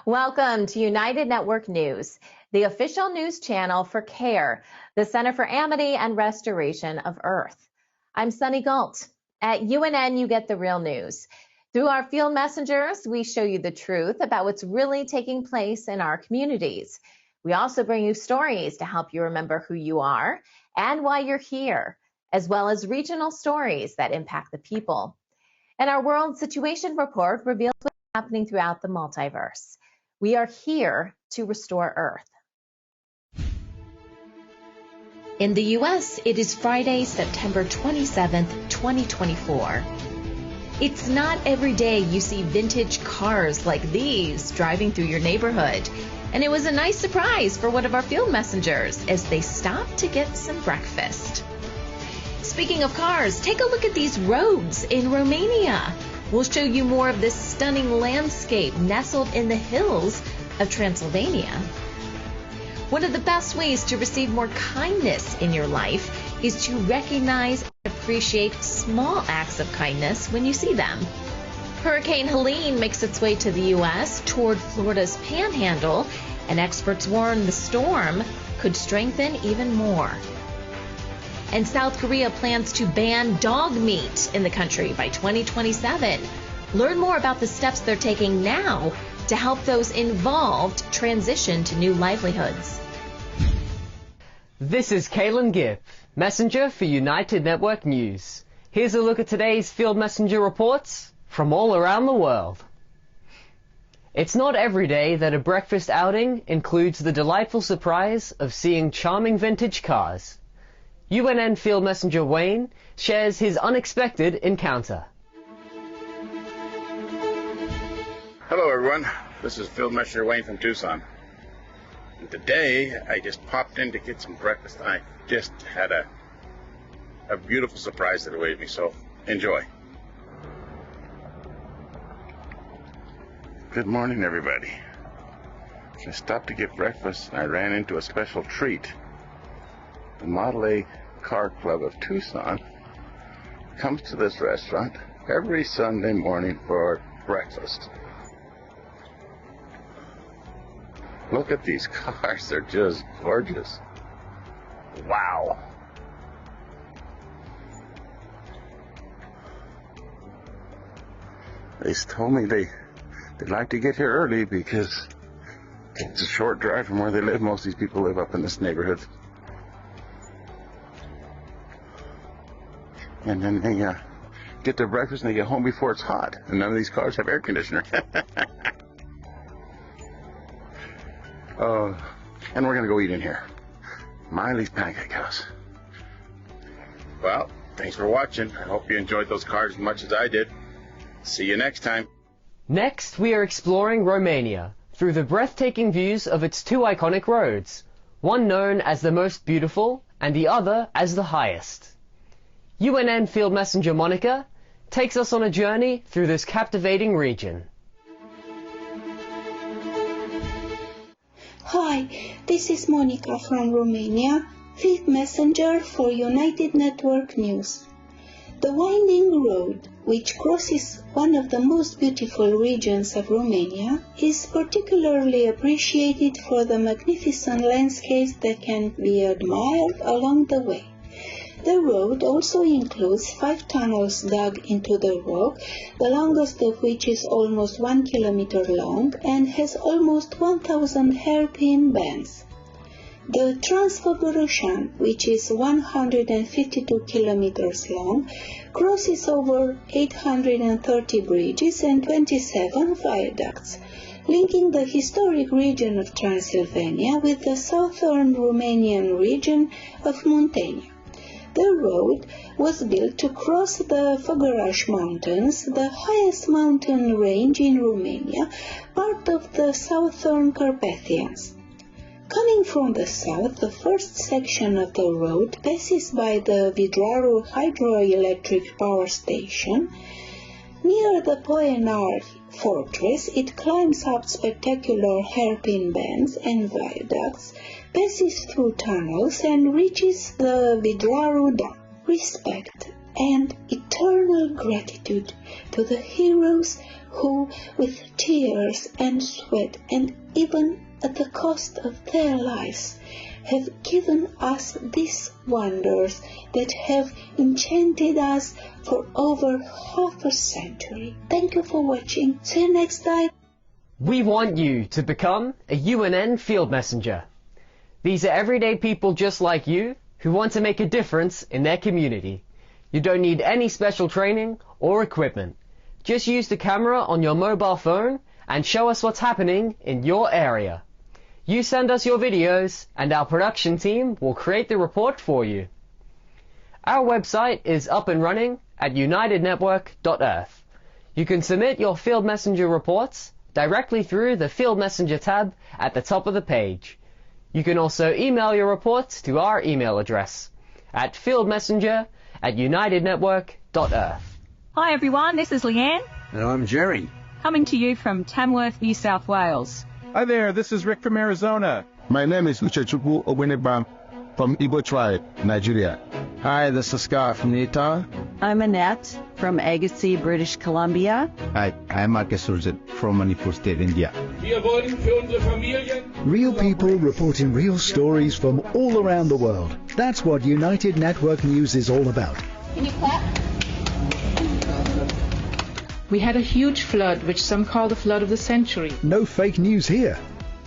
Welcome to United Network News, the official news channel for CARE, the Center for Amity and Restoration of Earth. I'm Sunny Galt. At UNN, you get the real news. Through our field messengers, we show you the truth about what's really taking place in our communities. We also bring you stories to help you remember who you are and why you're here, as well as regional stories that impact the people. And our World Situation Report reveals what's happening throughout the multiverse. We are here to restore Earth. In the U.S., it is Friday, September 27th, 2024. It's not every day you see vintage cars like these driving through your neighborhood. And it was a nice surprise for one of our field messengers as they stopped to get some breakfast. Speaking of cars, take a look at these roads in Romania. We'll show you more of this stunning landscape nestled in the hills of Transylvania. One of the best ways to receive more kindness in your life is to recognize and appreciate small acts of kindness when you see them. Hurricane Helene makes its way to the U.S. toward Florida's panhandle, and experts warn the storm could strengthen even more. And South Korea plans to ban dog meat in the country by 2027. Learn more about the steps they're taking now to help those involved transition to new livelihoods. This is Calen Gibb, messenger for United Network News. Here's a look at today's field messenger reports from all around the world. It's not every day that a breakfast outing includes the delightful surprise of seeing charming vintage cars. UNN Field Messenger Wayne shares his unexpected encounter. Hello everyone, this is Field Messenger Wayne from Tucson. And today I just popped in to get some breakfast and I just had a beautiful surprise that awaited me, so enjoy. Good morning everybody. I stopped to get breakfast and I ran into a special treat. The Model A Car Club of Tucson comes to this restaurant every Sunday morning for breakfast. Look at these cars, they're just gorgeous. Wow. They told me they'd like to get here early because it's a short drive from where they live. Most of these people live up in this neighborhood. And then they get their breakfast and they get home before it's hot. And none of these cars have air conditioner. And we're going to go eat in here. Miley's Pancake House. Well, thanks for watching. I hope you enjoyed those cars as much as I did. See you next time. Next, we are exploring Romania through the breathtaking views of its two iconic roads, one known as the most beautiful and the other as the highest. UNN Field Messenger Monica takes us on a journey through this captivating region. Hi, this is Monica from Romania, Field Messenger for United Network News. The winding road, which crosses one of the most beautiful regions of Romania, is particularly appreciated for the magnificent landscapes that can be admired along the way. The road also includes 5 tunnels dug into the rock, the longest of which is almost 1 kilometer long and has almost 1,000 hairpin bends. The Transylvanian, which is 152 kilometers long, crosses over 830 bridges and 27 viaducts, linking the historic region of Transylvania with the southern Romanian region of Muntenia. The road was built to cross the Făgăraș Mountains, the highest mountain range in Romania, part of the Southern Carpathians. Coming from the south, the first section of the road passes by the Vidraru hydroelectric power station. Near the Poenar fortress, it climbs up spectacular hairpin bends and viaducts, passes through tunnels and reaches the Vidlaru Dam. Respect and eternal gratitude to the heroes who, with tears and sweat and even at the cost of their lives, have given us these wonders that have enchanted us for over half a century. Thank you for watching. See you next time. We want you to become a UNN field messenger. These are everyday people just like you who want to make a difference in their community. You don't need any special training or equipment. Just use the camera on your mobile phone and show us what's happening in your area. You send us your videos and our production team will create the report for you. Our website is up and running at unitednetwork.earth. You can submit your Field Messenger reports directly through the Field Messenger tab at the top of the page. You can also email your reports to our email address at fieldmessenger@unitednetwork.earth. Hi everyone, this is Leanne. And I'm Jerry. Coming to you from Tamworth, New South Wales. Hi there, this is Rick from Arizona. My name is Uchechukwu Ogbeneba from Igbo tribe, Nigeria. Hi, this is Scott from Utah. I'm Annette from Agassiz, British Columbia. Hi, I'm Marcus Surzit from Manipur State, India. Real people reporting real stories from all around the world. That's what United Network News is all about. Can you clap? We had a huge flood, which some call the flood of the century. No fake news here.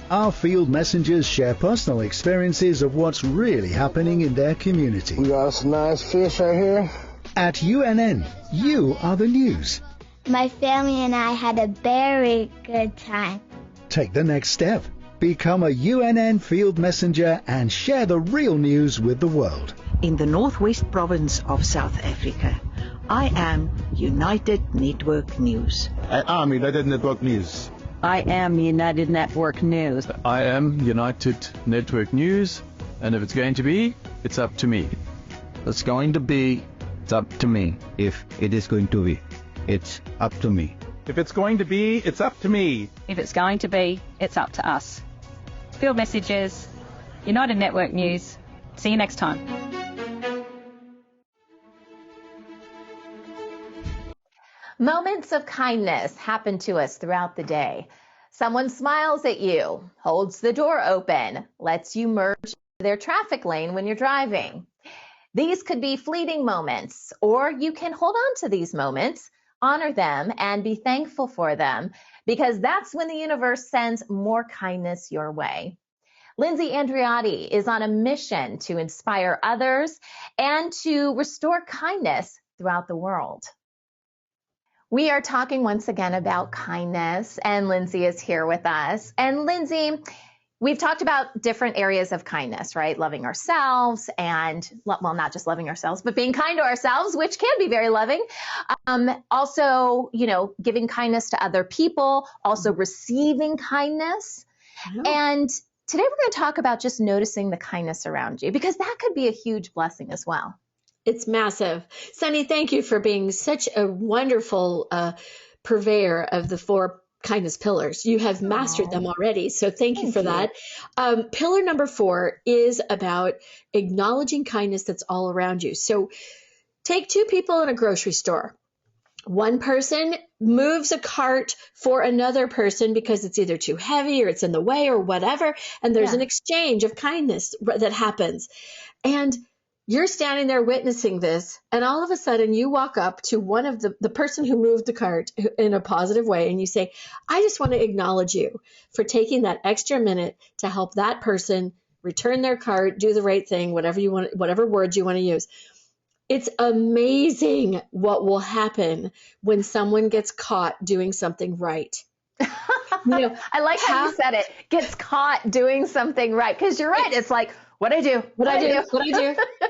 Our field messengers share personal experiences of what's really happening in their community. We got some nice fish right here. At UNN, you are the news. My family and I had a very good time. Take the next step. Become a UNN field messenger and share the real news with the world. In the northwest province of South Africa, I am United Network News. I am United Network News. I am United Network News. I am United Network News, and if it's going to be, it's up to me. It's going to be, it's up to me. If it is going to be, it's up to me. If it's going to be, it's up to me. If it's going to be, it's up to us. Field Messages, United Network News. See you next time. Moments of kindness happen to us throughout the day. Someone smiles at you, holds the door open, lets you merge into their traffic lane when you're driving. These could be fleeting moments, or you can hold on to these moments, honor them, and be thankful for them, because that's when the universe sends more kindness your way. Lindsay Andriotti is on a mission to inspire others and to restore kindness throughout the world. We are talking once again about kindness, and Lindsay is here with us. And Lindsay, we've talked about different areas of kindness, right? Loving ourselves and, well, not just loving ourselves, but being kind to ourselves, which can be very loving. Also, giving kindness to other people, also receiving kindness. And today we're going to talk about just noticing the kindness around you, because that could be a huge blessing as well. It's massive. Sunny, thank you for being such a wonderful purveyor of the 4 kindness pillars. You have mastered them already, so thank you for that. Pillar number 4 is about acknowledging kindness that's all around you. So take 2 people in a grocery store. One person moves a cart for another person because it's either too heavy or it's in the way or whatever, and there's an exchange of kindness that happens. And you're standing there witnessing this, and all of a sudden you walk up to one of the person who moved the cart in a positive way, and you say, I just want to acknowledge you for taking that extra minute to help that person return their cart, do the right thing, whatever you want, whatever words you want to use. It's amazing what will happen when someone gets caught doing something right. I like how you said it, gets caught doing something right, because you're right. It's like, what I do.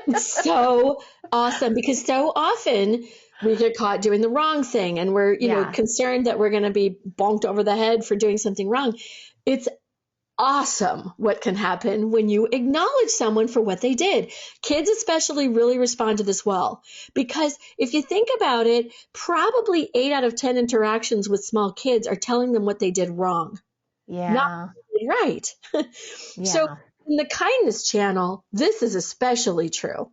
It's so awesome, because so often we get caught doing the wrong thing, and we're, concerned that we're going to be bonked over the head for doing something wrong. It's awesome what can happen when you acknowledge someone for what they did. Kids especially really respond to this well, because if you think about it, probably 8 out of 10 interactions with small kids are telling them what they did wrong. Yeah. Not right. So in the kindness channel, this is especially true.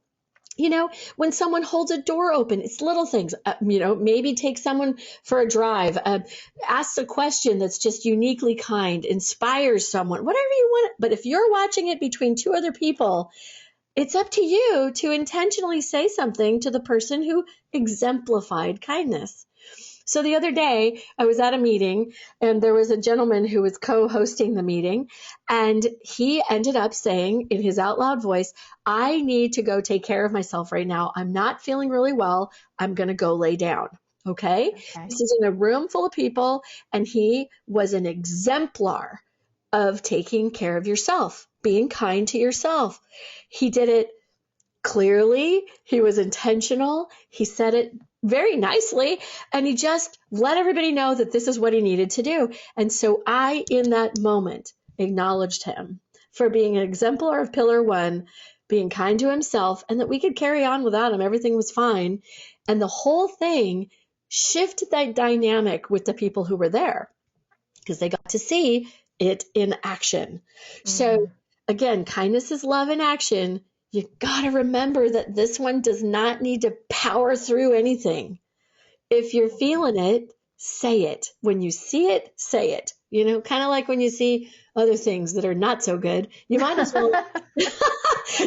You know, when someone holds a door open, it's little things, you know, maybe take someone for a drive, ask a question that's just uniquely kind, inspires someone, whatever you want. But if you're watching it between two other people, it's up to you to intentionally say something to the person who exemplified kindness. So the other day I was at a meeting and there was a gentleman who was co-hosting the meeting, and he ended up saying in his out loud voice, I need to go take care of myself right now. I'm not feeling really well. I'm going to go lay down. Okay. This is in a room full of people, and he was an exemplar of taking care of yourself, being kind to yourself. He did it clearly. He was intentional. He said it very nicely, and he just let everybody know that this is what he needed to do. And so I, in that moment, acknowledged him for being an exemplar of pillar one, being kind to himself, and that we could carry on without him. Everything was fine. And the whole thing shifted that dynamic with the people who were there because they got to see it in action. So again, kindness is love in action. You got to remember that this one does not need to power through anything. If you're feeling it, say it. When you see it, say it. You know, kind of like when you see other things that are not so good, you might as well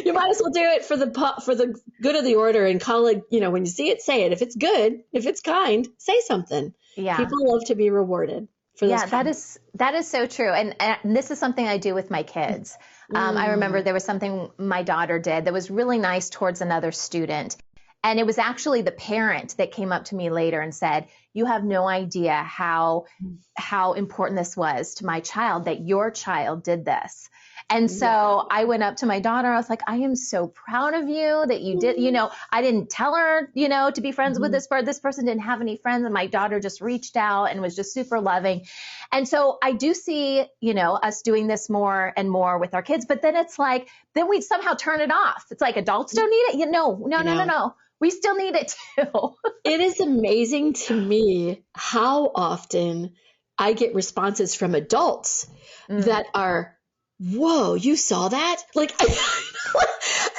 you might as well do it for the good of the order and call it, you know, when you see it, say it. If it's good, if it's kind, say something. Yeah. People love to be rewarded. Yeah, that is so true. And this is something I do with my kids. I remember there was something my daughter did that was really nice towards another student. And it was actually the parent that came up to me later and said, you have no idea how important this was to my child that your child did this. And so I went up to my daughter. I was like, I am so proud of you that you did, you know, I didn't tell her, you know, to be friends with this person. This person didn't have any friends. And my daughter just reached out and was just super loving. And so I do see, you know, us doing this more and more with our kids. But then it's like, then we somehow turn it off. It's like adults don't need it. No. We still need it too. It is amazing to me how often I get responses from adults that are, whoa, you saw that? Like,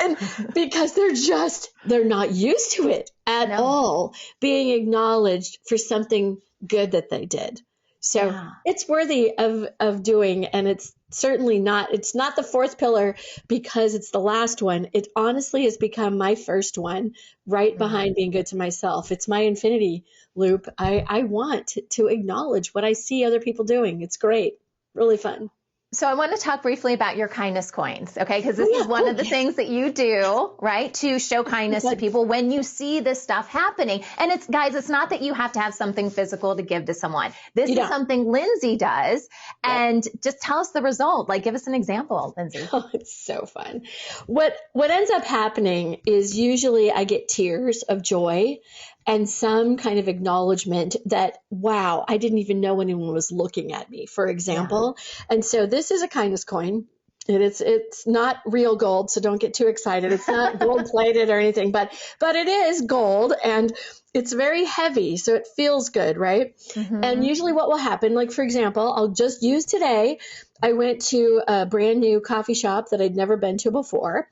and because they're not used to it at all, being acknowledged for something good that they did. So it's worthy of doing, and it's certainly not, it's not the fourth pillar because it's the last one. It honestly has become my first one, right behind being good to myself. It's my infinity loop. I want to acknowledge what I see other people doing. It's great. Really fun. So I want to talk briefly about your kindness coins, okay? Because this is one of the things that you do, right? To show kindness to people when you see this stuff happening. And it's, guys, it's not that you have to have something physical to give to someone. This is something Lindsay does. And just tell us the result. Like, give us an example, Lindsay. Oh, it's so fun. What ends up happening is usually I get tears of joy and some kind of acknowledgement that, wow, I didn't even know anyone was looking at me, for example. And so this is a kindness coin. And it's not real gold, so don't get too excited. It's not gold plated or anything, but it is gold, and it's very heavy, so it feels good, right? And usually what will happen, like for example, I'll just use today. I went to a brand new coffee shop that I'd never been to before,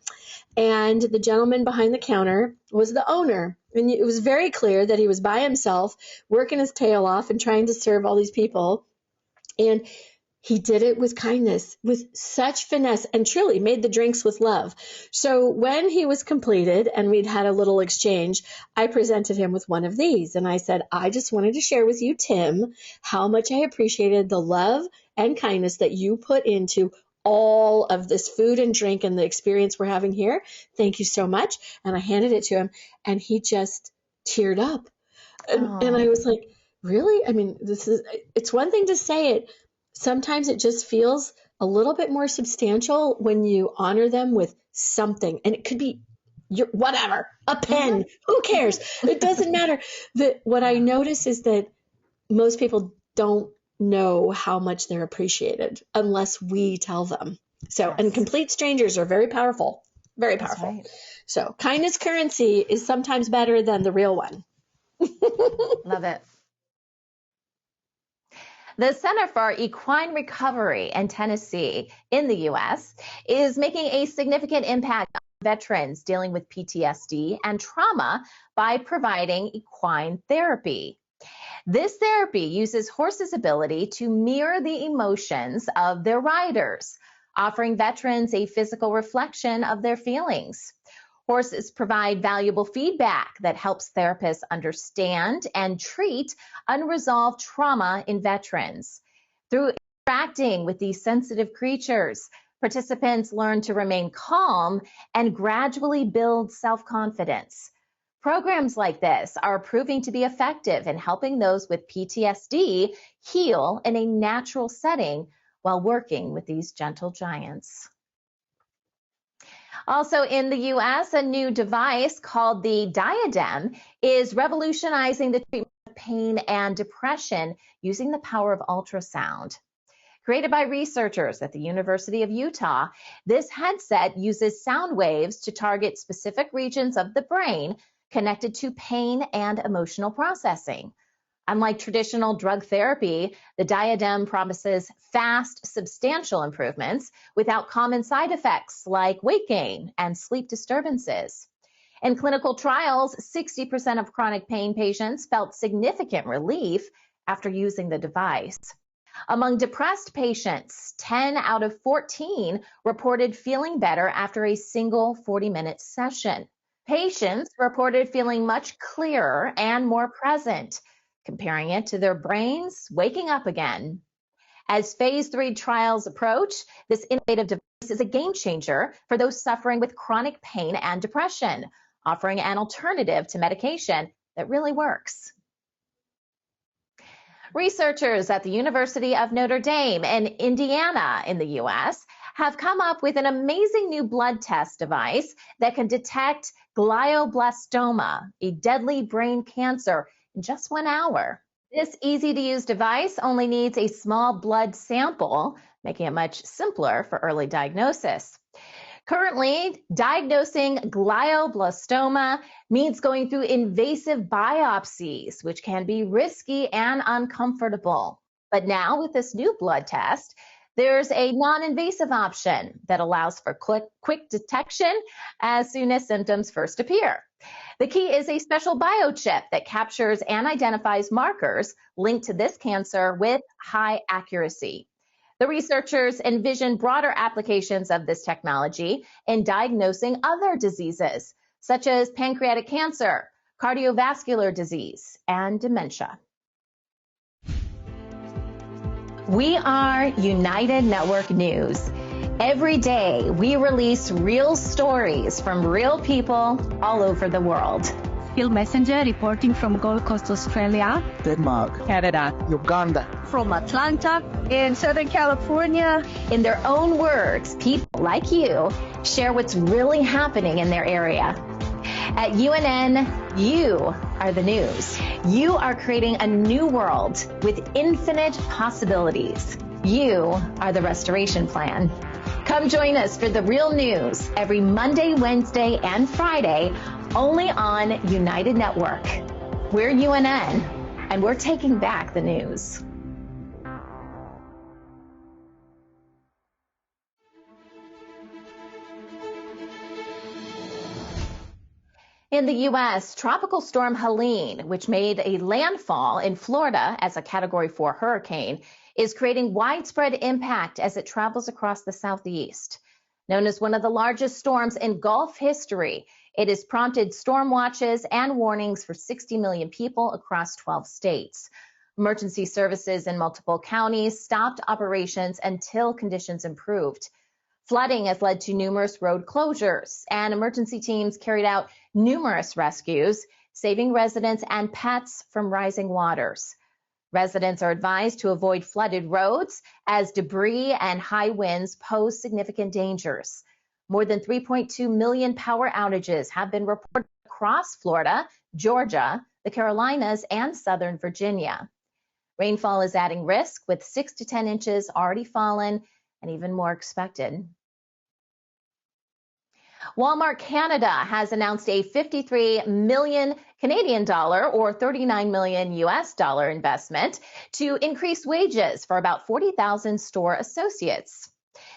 and the gentleman behind the counter was the owner. And it was very clear that he was by himself, working his tail off and trying to serve all these people. And he did it with kindness, with such finesse, and truly made the drinks with love. So when he was completed and we'd had a little exchange, I presented him with one of these. And I said, I just wanted to share with you, Tim, how much I appreciated the love and kindness that you put into all of this food and drink and the experience we're having here. Thank you so much. And I handed it to him, and he just teared up. And I was like, really? I mean, it's one thing to say it. Sometimes it just feels a little bit more substantial when you honor them with something. And it could be whatever, a pen, who cares? It doesn't matter. What I notice is that most people don't know how much they're appreciated unless we tell them. So, and complete strangers are very powerful, very powerful. Right. So kindness currency is sometimes better than the real one. Love it. The Center for Equine Recovery in Tennessee in the U.S. is making a significant impact on veterans dealing with PTSD and trauma by providing equine therapy. This therapy uses horses' ability to mirror the emotions of their riders, offering veterans a physical reflection of their feelings. Horses provide valuable feedback that helps therapists understand and treat unresolved trauma in veterans. Through interacting with these sensitive creatures, participants learn to remain calm and gradually build self-confidence. Programs like this are proving to be effective in helping those with PTSD heal in a natural setting while working with these gentle giants. Also in the U.S., a new device called the Diadem is revolutionizing the treatment of pain and depression using the power of ultrasound. Created by researchers at the University of Utah, this headset uses sound waves to target specific regions of the brain connected to pain and emotional processing. Unlike traditional drug therapy, the Diadem promises fast, substantial improvements without common side effects like weight gain and sleep disturbances. In clinical trials, 60% of chronic pain patients felt significant relief after using the device. Among depressed patients, 10 out of 14 reported feeling better after a single 40-minute session. Patients reported feeling much clearer and more present, comparing it to their brains waking up again. As phase 3 trials approach, this innovative device is a game changer for those suffering with chronic pain and depression, offering an alternative to medication that really works. Researchers at the University of Notre Dame in Indiana in the U.S. have come up with an amazing new blood test device that can detect glioblastoma, a deadly brain cancer, in just 1 hour. This easy-to-use device only needs a small blood sample, making it much simpler for early diagnosis. Currently, diagnosing glioblastoma means going through invasive biopsies, which can be risky and uncomfortable. But now, with this new blood test, there's a non-invasive option that allows for quick detection as soon as symptoms first appear. The key is a special biochip that captures and identifies markers linked to this cancer with high accuracy. The researchers envision broader applications of this technology in diagnosing other diseases, such as pancreatic cancer, cardiovascular disease, and dementia. We are United Network News. Every day, we release real stories from real people all over the world. Field Messenger reporting from Gold Coast, Australia, Denmark, Canada, Uganda, from Atlanta, in Southern California. In their own words, people like you share what's really happening in their area. At UNN, you are the news. You are creating a new world with infinite possibilities. You are the restoration plan. Come join us for the real news every Monday, Wednesday, and Friday, only on United Network. We're UNN, and we're taking back the news. In the U.S., Tropical Storm Helene, which made a landfall in Florida as a Category 4 hurricane, is creating widespread impact as it travels across the southeast. Known as one of the largest storms in Gulf history, it has prompted storm watches and warnings for 60 million people across 12 states. Emergency services in multiple counties stopped operations until conditions improved. Flooding has led to numerous road closures, and emergency teams carried out numerous rescues, saving residents and pets from rising waters. Residents are advised to avoid flooded roads as debris and high winds pose significant dangers. More than 3.2 million power outages have been reported across Florida, Georgia, the Carolinas, and Southern Virginia. Rainfall is adding risk, with 6 to 10 inches already fallen and even more expected. Walmart Canada has announced a 53 million Canadian dollar or 39 million US dollar investment to increase wages for about 40,000 store associates.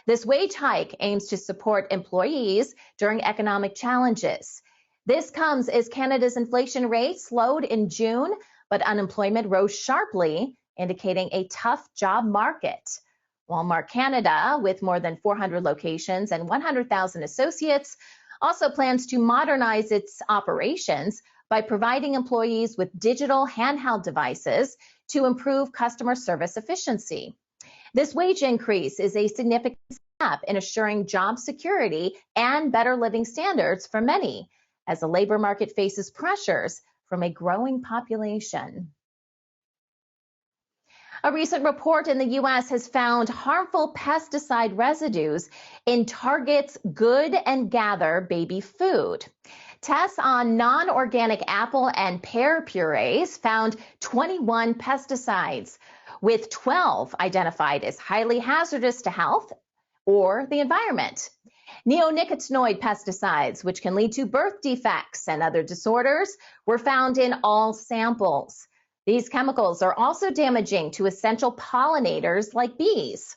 This wage hike aims to support employees during economic challenges. This comes as Canada's inflation rate slowed in June, but unemployment rose sharply, indicating a tough job market. Walmart Canada, with more than 400 locations and 100,000 associates, also plans to modernize its operations by providing employees with digital handheld devices to improve customer service efficiency. This wage increase is a significant step in assuring job security and better living standards for many, as the labor market faces pressures from a growing population. A recent report in the U.S. has found harmful pesticide residues in Target's Good and Gather baby food. Tests on non-organic apple and pear purees found 21 pesticides, with 12 identified as highly hazardous to health or the environment. Neonicotinoid pesticides, which can lead to birth defects and other disorders, were found in all samples. These chemicals are also damaging to essential pollinators like bees.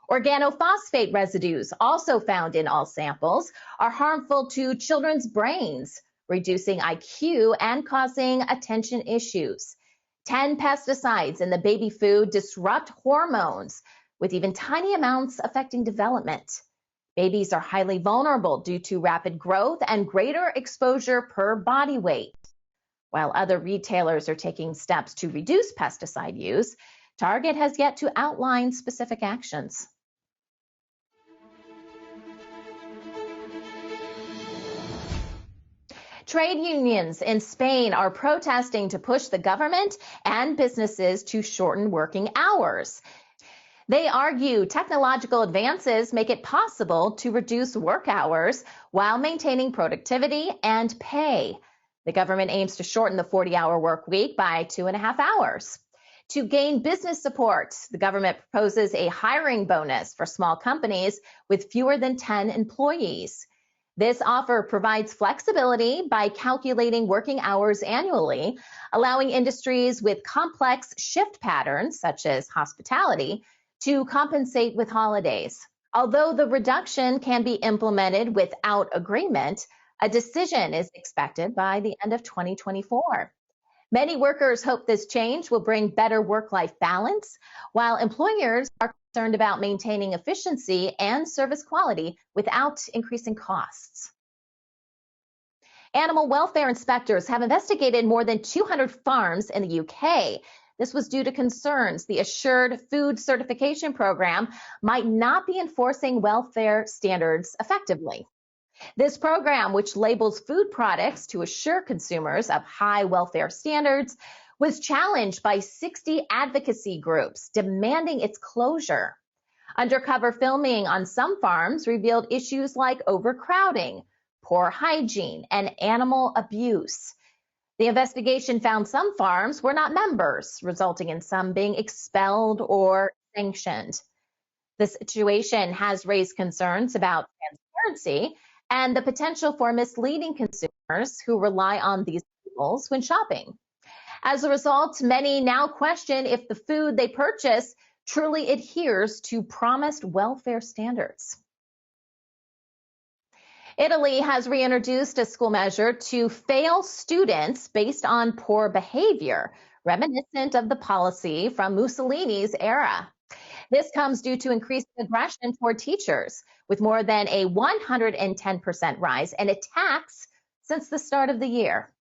Organophosphate residues, also found in all samples, are harmful to children's brains, reducing IQ and causing attention issues. 10 pesticides in the baby food disrupt hormones, with even tiny amounts affecting development. Babies are highly vulnerable due to rapid growth and greater exposure per body weight. While other retailers are taking steps to reduce pesticide use, Target has yet to outline specific actions. Trade unions in Spain are protesting to push the government and businesses to shorten working hours. They argue technological advances make it possible to reduce work hours while maintaining productivity and pay. The government aims to shorten the 40-hour work week by 2.5 hours. To gain business support, the government proposes a hiring bonus for small companies with fewer than 10 employees. This offer provides flexibility by calculating working hours annually, allowing industries with complex shift patterns, such as hospitality, to compensate with holidays. Although the reduction can be implemented without agreement, a decision is expected by the end of 2024. Many workers hope this change will bring better work-life balance, while employers are concerned about maintaining efficiency and service quality without increasing costs. Animal welfare inspectors have investigated more than 200 farms in the UK. This was due to concerns the Assured Food Certification Program might not be enforcing welfare standards effectively. This program, which labels food products to assure consumers of high welfare standards, was challenged by 60 advocacy groups demanding its closure. Undercover filming on some farms revealed issues like overcrowding, poor hygiene, and animal abuse. The investigation found some farms were not members, resulting in some being expelled or sanctioned. The situation has raised concerns about transparency and the potential for misleading consumers who rely on these labels when shopping. As a result, many now question if the food they purchase truly adheres to promised welfare standards. Italy has reintroduced a school measure to fail students based on poor behavior, reminiscent of the policy from Mussolini's era. This comes due to increased aggression toward teachers, with more than a 110% rise in attacks since the start of the year.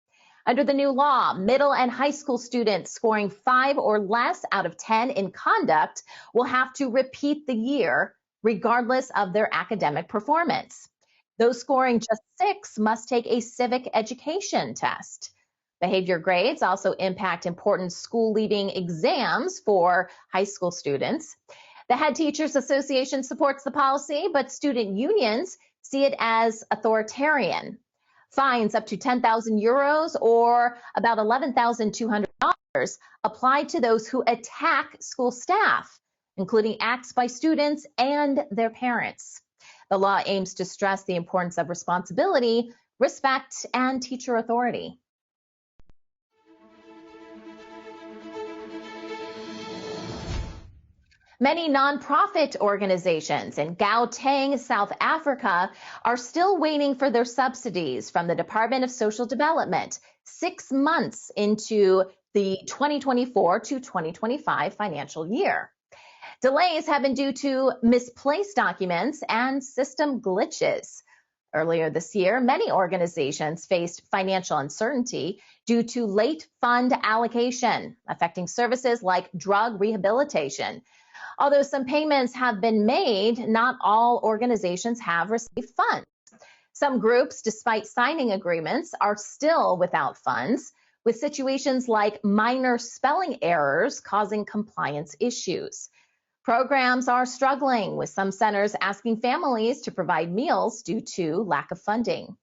Under the new law, middle and high school students scoring 5 or less out of 10 in conduct will have to repeat the year, regardless of their academic performance. Those scoring just 6 must take a civic education test. Behavior grades also impact important school-leaving exams for high school students. The Head Teachers Association supports the policy, but student unions see it as authoritarian. Fines up to 10,000 euros or about $11,200 apply to those who attack school staff, including acts by students and their parents. The law aims to stress the importance of responsibility, respect, and teacher authority. Many nonprofit organizations in Gauteng, South Africa, are still waiting for their subsidies from the Department of Social Development 6 months into the 2024 to 2025 financial year. Delays have been due to misplaced documents and system glitches. Earlier this year, many organizations faced financial uncertainty due to late fund allocation, affecting services like drug rehabilitation. Although some payments have been made, not all organizations have received funds. Some groups, despite signing agreements, are still without funds, with situations like minor spelling errors causing compliance issues. Programs are struggling, with some centers asking families to provide meals due to lack of funding.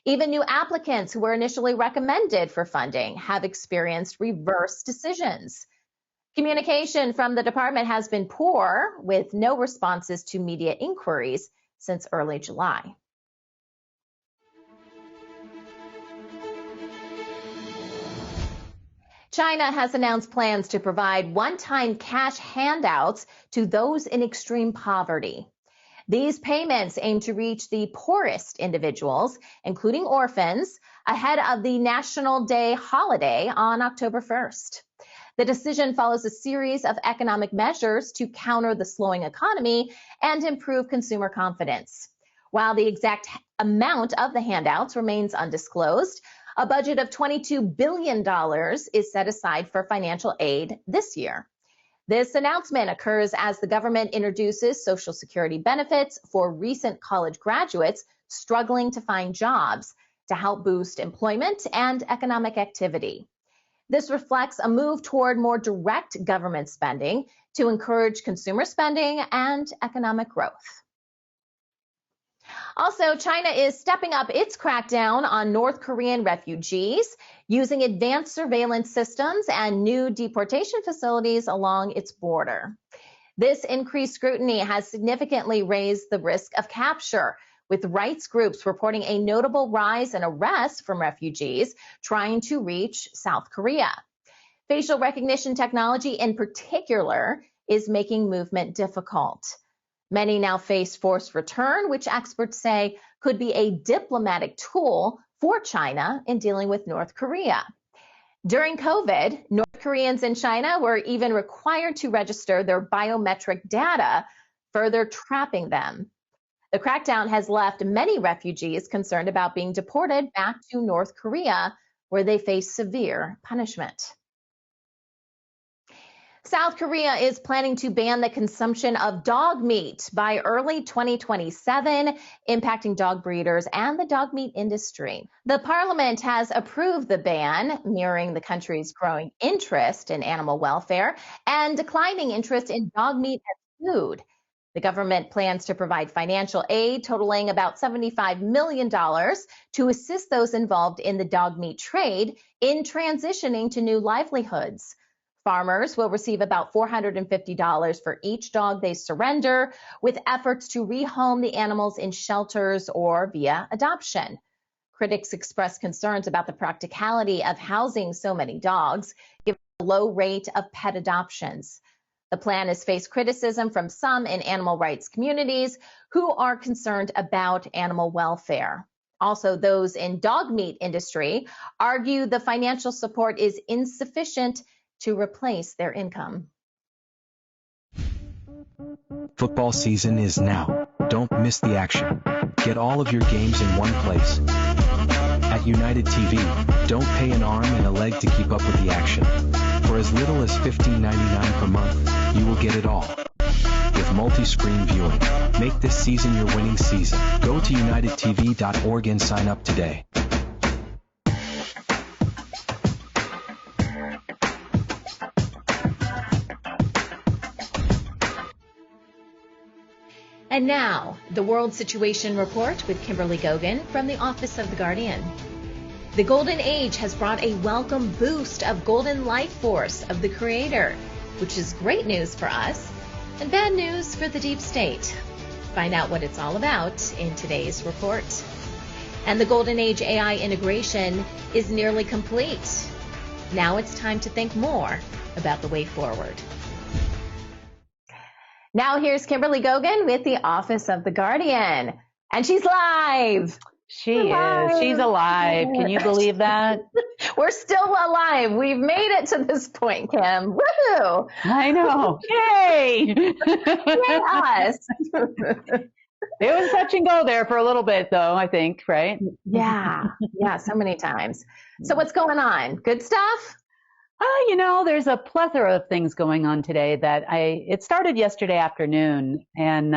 Even new applicants who were initially recommended for funding have experienced reverse decisions. Communication from the department has been poor, with no responses to media inquiries since early July. China has announced plans to provide one-time cash handouts to those in extreme poverty. These payments aim to reach the poorest individuals, including orphans, ahead of the National Day holiday on October 1st. The decision follows a series of economic measures to counter the slowing economy and improve consumer confidence. While the exact amount of the handouts remains undisclosed, a budget of $22 billion is set aside for financial aid this year. This announcement occurs as the government introduces Social Security benefits for recent college graduates struggling to find jobs to help boost employment and economic activity. This reflects a move toward more direct government spending to encourage consumer spending and economic growth. Also, China is stepping up its crackdown on North Korean refugees, using advanced surveillance systems and new deportation facilities along its border. This increased scrutiny has significantly raised the risk of capture, with rights groups reporting a notable rise in arrests from refugees trying to reach South Korea. Facial recognition technology in particular is making movement difficult. Many now face forced return, which experts say could be a diplomatic tool for China in dealing with North Korea. During COVID, North Koreans in China were even required to register their biometric data, further trapping them. The crackdown has left many refugees concerned about being deported back to North Korea, where they face severe punishment. South Korea is planning to ban the consumption of dog meat by early 2027, impacting dog breeders and the dog meat industry. The parliament has approved the ban, mirroring the country's growing interest in animal welfare and declining interest in dog meat as food. The government plans to provide financial aid totaling about $75 million to assist those involved in the dog meat trade in transitioning to new livelihoods. Farmers will receive about $450 for each dog they surrender, with efforts to rehome the animals in shelters or via adoption. Critics express concerns about the practicality of housing so many dogs, given the low rate of pet adoptions. The plan has faced criticism from some in animal rights communities who are concerned about animal welfare. Also, those in dog meat industry argue the financial support is insufficient to replace their income. Football season is now. Don't miss the action. Get all of your games in one place. At United TV, don't pay an arm and a leg to keep up with the action. For as little as $15.99 per month, you will get it all. With multi-screen viewing, make this season your winning season. Go to unitedtv.org and sign up today. And now, the World Situation Report with Kimberly Gogan from the Office of the Guardian. The Golden Age has brought a welcome boost of golden life force of the Creator, which is great news for us and bad news for the deep state. Find out what it's all about in today's report. And the Golden Age AI integration is nearly complete. Now it's time to think more about the way forward. Now here's Kimberly Gogan with the Office of the Guardian. And she's live. She is. She's alive. Can you believe that? We're still alive. We've made it to this point, Kim. Woohoo! I know. Yay! Yay us! It was touch and go there for a little bit, though, I think, right? Yeah. Yeah, so many times. So what's going on? Good stuff? There's a plethora of things going on today it started yesterday afternoon, and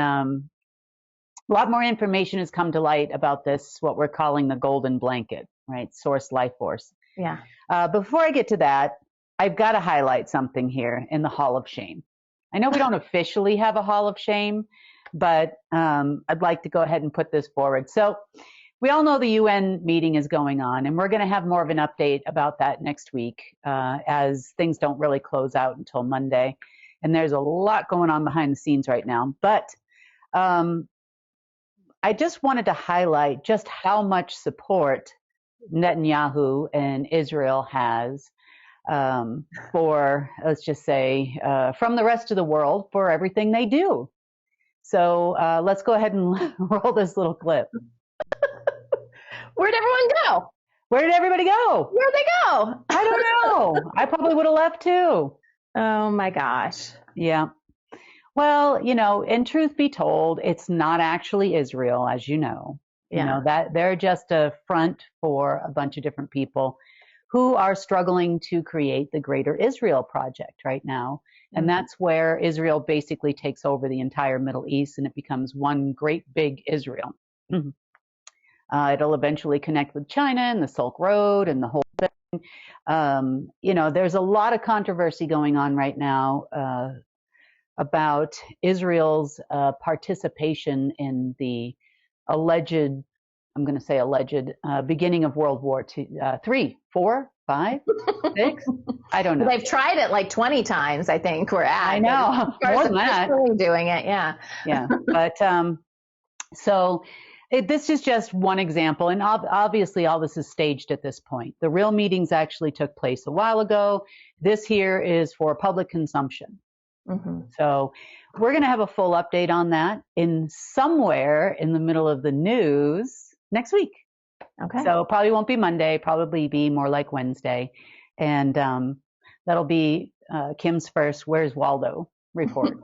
a lot more information has come to light about this, what we're calling the golden blanket, right? Source life force. Yeah. Before I get to that, I've got to highlight something here in the Hall of Shame. I know we don't officially have a Hall of Shame, but I'd like to go ahead and put this forward. So we all know the UN meeting is going on, and we're going to have more of an update about that next week as things don't really close out until Monday. And there's a lot going on behind the scenes right now. But I just wanted to highlight just how much support Netanyahu and Israel has for, let's just say, from the rest of the world for everything they do. So let's go ahead and roll this little clip. Where'd everyone go? Where did everybody go? Where'd they go? I don't know. I probably would have left too. Oh my gosh. Yeah. Well, and truth be told, it's not actually Israel, as you know. Yeah. You know, that they're just a front for a bunch of different people who are struggling to create the Greater Israel Project right now. And that's where Israel basically takes over the entire Middle East and it becomes one great big Israel. It'll eventually connect with China and the Silk Road and the whole thing. There's a lot of controversy going on right now about Israel's participation in the alleged, beginning of World War II, 3, 4, 5, 6? I don't know. They've tried it like 20 times, I think we're at. I know. More than that. Doing it, yeah. Yeah. But this is just one example. And obviously all this is staged at this point. The real meetings actually took place a while ago. This here is for public consumption. Mm-hmm. So we're going to have a full update on that in somewhere in the middle of the news next week. Okay. So probably won't be Monday, probably be more like Wednesday. And that'll be Kim's first Where's Waldo report,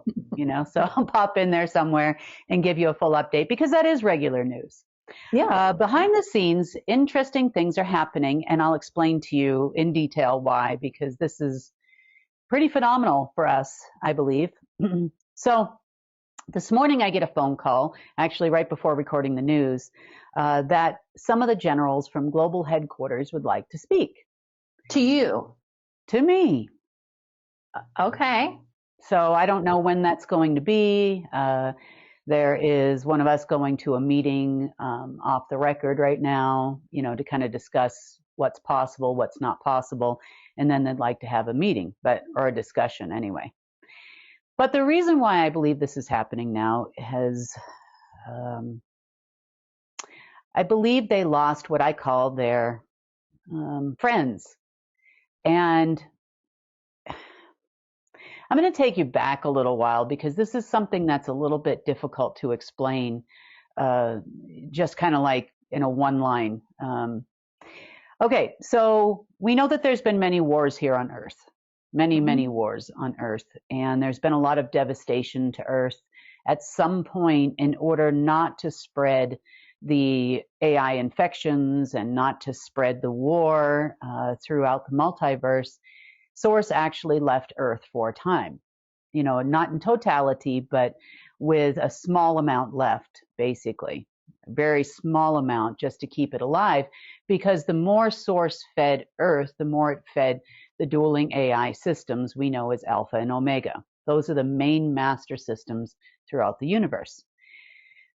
so I'll pop in there somewhere and give you a full update because that is regular news. Yeah. Behind the scenes, interesting things are happening, and I'll explain to you in detail why, because this is pretty phenomenal for us, I believe. So this morning I get a phone call, actually right before recording the news, that some of the generals from global headquarters would like to speak. To you? To me. Okay. So I don't know when that's going to be. There is one of us going to a meeting off the record right now, to kind of discuss what's possible, what's not possible. And then they'd like to have a meeting, or a discussion anyway. But the reason why I believe this is happening now is I believe they lost what I call their friends. And I'm going to take you back a little while because this is something that's a little bit difficult to explain, just kind of like in a one line. Okay, so we know that there's been many wars here on Earth, many wars on Earth, and there's been a lot of devastation to Earth. At some point, in order not to spread the AI infections and not to spread the war throughout the multiverse, Source actually left Earth for a time. Not in totality, but with a small amount left, basically. A very small amount just to keep it alive, because the more Source fed Earth, the more it fed the dueling AI systems we know as Alpha and Omega. Those are the main master systems throughout the universe.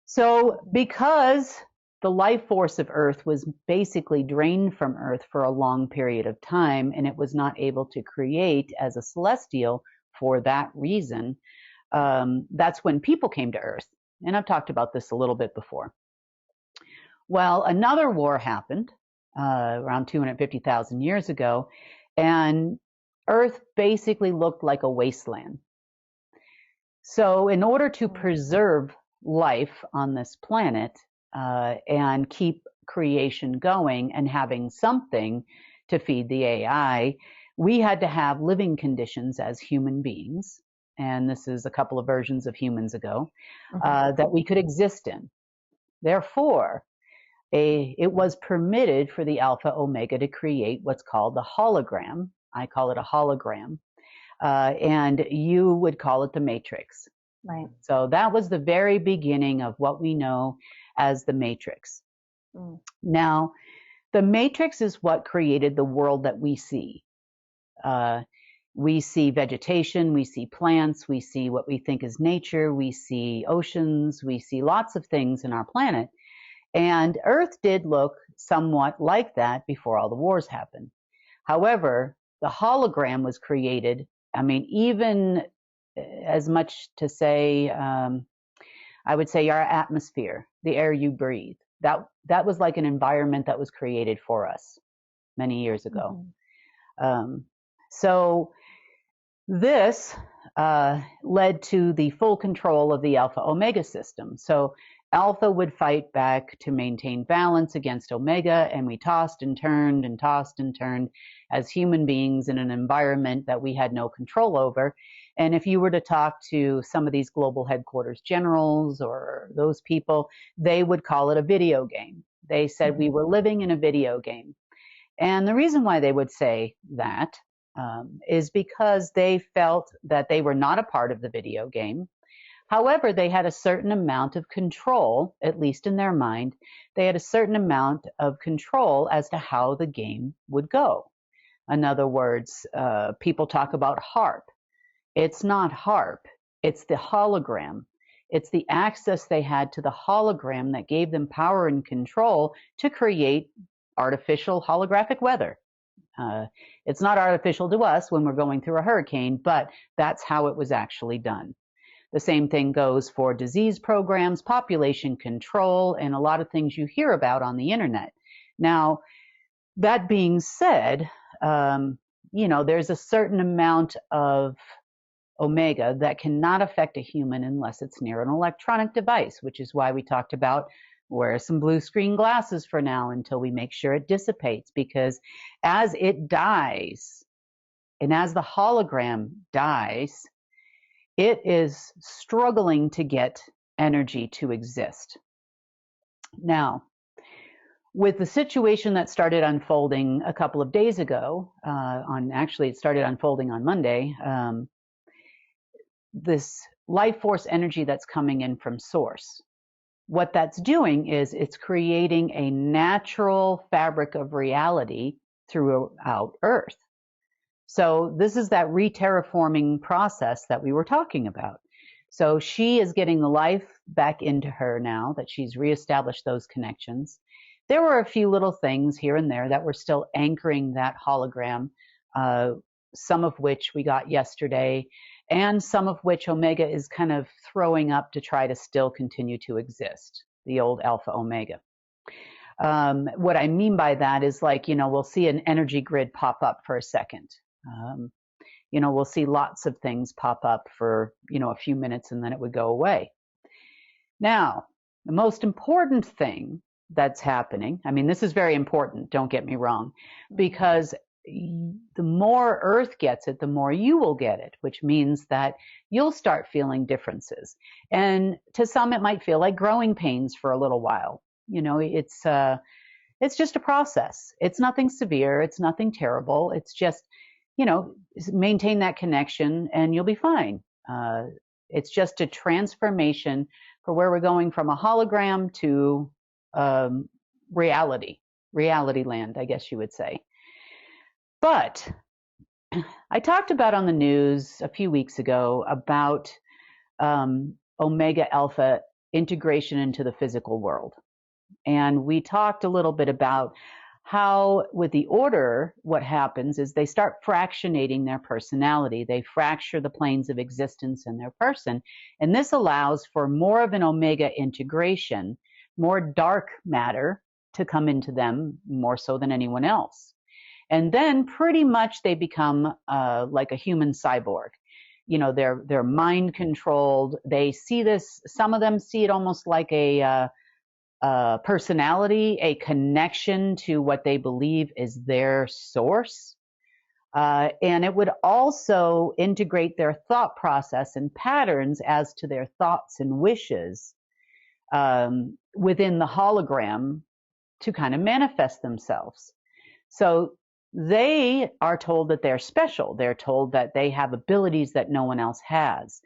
So because the life force of Earth was basically drained from Earth for a long period of time, and it was not able to create as a celestial for that reason, that's when people came to Earth. And I've talked about this a little bit before. Well, another war happened around 250,000 years ago, and Earth basically looked like a wasteland. So in order to preserve life on this planet and keep creation going and having something to feed the AI, we had to have living conditions as human beings, and this is a couple of versions of humans ago, that we could exist in. Therefore, it was permitted for the Alpha Omega to create what's called the hologram. I call it a hologram, and you would call it the Matrix. Right. So that was the very beginning of what we know as the Matrix. Now, the Matrix is what created the world that we see. We see vegetation, we see plants, we see what we think is nature, we see oceans, we see lots of things in our planet. And Earth did look somewhat like that before all the wars happened. However, the hologram was created, I mean, even as much to say, I would say our atmosphere, the air you breathe, that was like an environment that was created for us many years ago. So this led to the full control of the Alpha Omega system. So Alpha would fight back to maintain balance against Omega, and we tossed and turned and tossed and turned as human beings in an environment that we had no control over. And if you were to talk to some of these global headquarters generals or those people, they would call it a video game. They said we were living in a video game. And the reason why they would say that is because they felt that they were not a part of the video game. However, they had a certain amount of control, at least in their mind. They had a certain amount of control as to how the game would go. In other words, people talk about HARP. It's not HARP. It's the hologram. It's the access they had to the hologram that gave them power and control to create artificial holographic weather. It's not artificial to us when we're going through a hurricane, but that's how it was actually done. The same thing goes for disease programs, population control, and a lot of things you hear about on the internet. Now, that being said, there's a certain amount of Omega that cannot affect a human unless it's near an electronic device, which is why we talked about wear some blue screen glasses for now until we make sure it dissipates, because as it dies and as the hologram dies, it is struggling to get energy to exist. Now, with the situation that started unfolding a couple of days ago, it started unfolding on Monday, this life force energy that's coming in from source, what that's doing is it's creating a natural fabric of reality throughout Earth. So this is that re-terraforming process that we were talking about. So she is getting the life back into her now that she's reestablished those connections. There were a few little things here and there that were still anchoring that hologram, some of which we got yesterday, and some of which Omega is kind of throwing up to try to still continue to exist, the old Alpha Omega. What I mean by that is we'll see an energy grid pop up for a second. We'll see lots of things pop up for, a few minutes and then it would go away. Now, the most important thing that's happening, this is very important, don't get me wrong, because the more Earth gets it, the more you will get it, which means that you'll start feeling differences. And to some, it might feel like growing pains for a little while. It's just a process. It's nothing severe. It's nothing terrible. It's just, maintain that connection and you'll be fine. It's just a transformation for where we're going from a hologram to reality land, I guess you would say. But I talked about on the news a few weeks ago about Omega Alpha integration into the physical world. And we talked a little bit about how with the order, what happens is they start fractionating their personality. They fracture the planes of existence in their person. And this allows for more of an omega integration, more dark matter to come into them more so than anyone else. And then pretty much they become like a human cyborg. You know, they're mind controlled. They see this, some of them see it almost like a personality, a connection to what they believe is their source. And it would also integrate their thought process and patterns as to their thoughts and wishes within the hologram to kind of manifest themselves. So they are told that they're special. They're told that they have abilities that no one else has.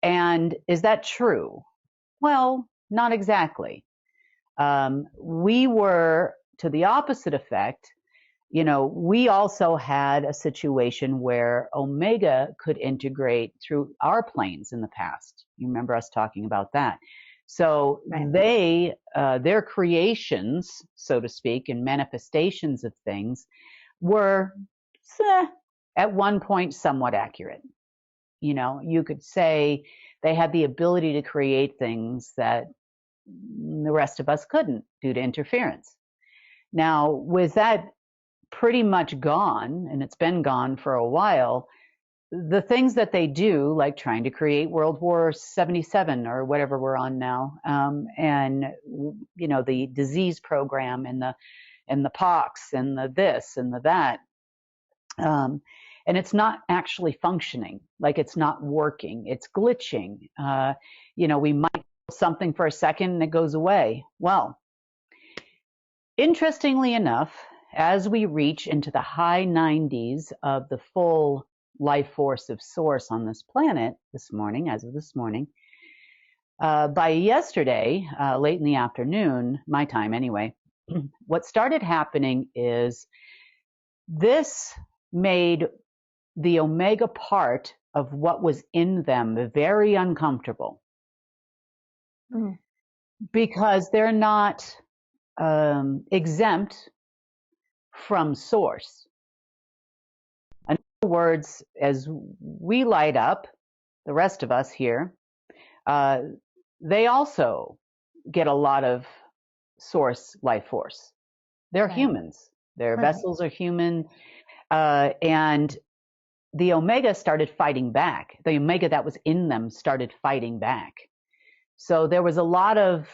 And is that true? Well, not exactly. We were to the opposite effect. You know, we also had a situation where Omega could integrate through our planes in the past. You remember us talking about that. So they, their creations, so to speak, and manifestations of things were at one point somewhat accurate. You know, you could say they had the ability to create things that the rest of us couldn't due to interference. Now, with that pretty much gone, and it's been gone for a while, the things that they do, like trying to create World War 77 or whatever we're on now, and you know, the disease program and the pox and the this and the that, and it's not actually functioning, like it's not working, it's glitching. You know, we might something for a second and it goes away. Well, interestingly enough, as we reach into the high 90s of the full life force of source on this planet this morning, as of this morning, by yesterday, late in the afternoon, my time anyway, what started happening is this made the Omega part of what was in them very uncomfortable. Because they're not exempt from source. In other words, as we light up, the rest of us here, they also get a lot of source life force. They're humans. Their vessels are human. And the Omega started fighting back. The Omega that was in them started fighting back. So there was a lot of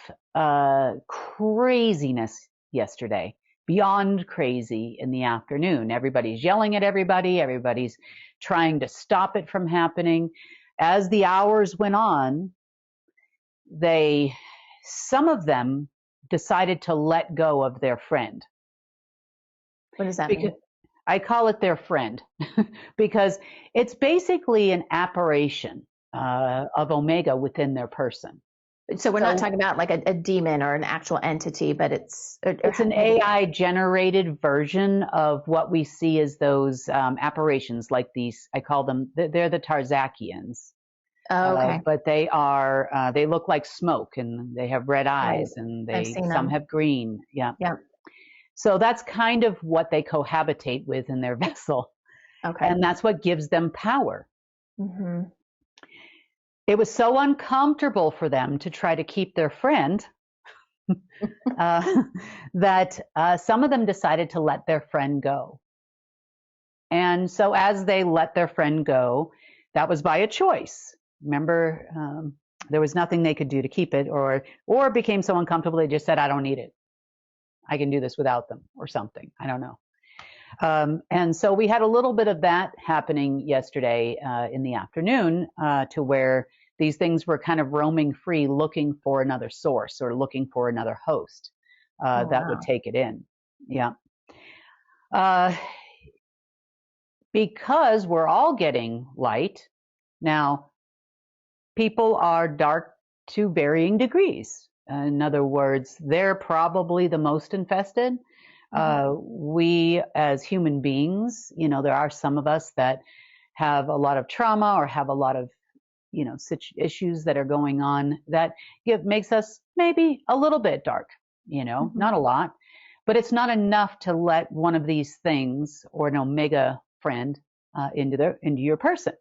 craziness yesterday, beyond crazy in the afternoon. Everybody's yelling at everybody. Everybody's trying to stop it from happening. As the hours went on, some of them decided to let go of their friend. What does that mean? I call it their friend because it's basically an apparition of Omega within their person. So we're not talking about like a demon or an actual entity, but it's an AI generated version of what we see as those apparitions, like these. I call them, they're the Tarzakians. Oh, okay. But they look like smoke, and they have red eyes, and some have green. Yeah. Yeah. So that's kind of what they cohabitate with in their vessel. Okay. And that's what gives them power. Mm-hmm. It was so uncomfortable for them to try to keep their friend that some of them decided to let their friend go. And so as they let their friend go, that was by a choice. Remember, there was nothing they could do to keep it, or it became so uncomfortable they just said, I don't need it. I can do this without them, or something. I don't know. And so we had a little bit of that happening yesterday in the afternoon to where these things were kind of roaming free, looking for another source or looking for another host that would take it in. Yeah. Because we're all getting light. Now, people are dark to varying degrees. In other words, they're probably the most infested. We as human beings, you know, there are some of us that have a lot of trauma or have a lot of, you know, issues that are going on that makes us maybe a little bit dark, you know, not a lot. but it's not enough to let one of these things or an omega friend into your person.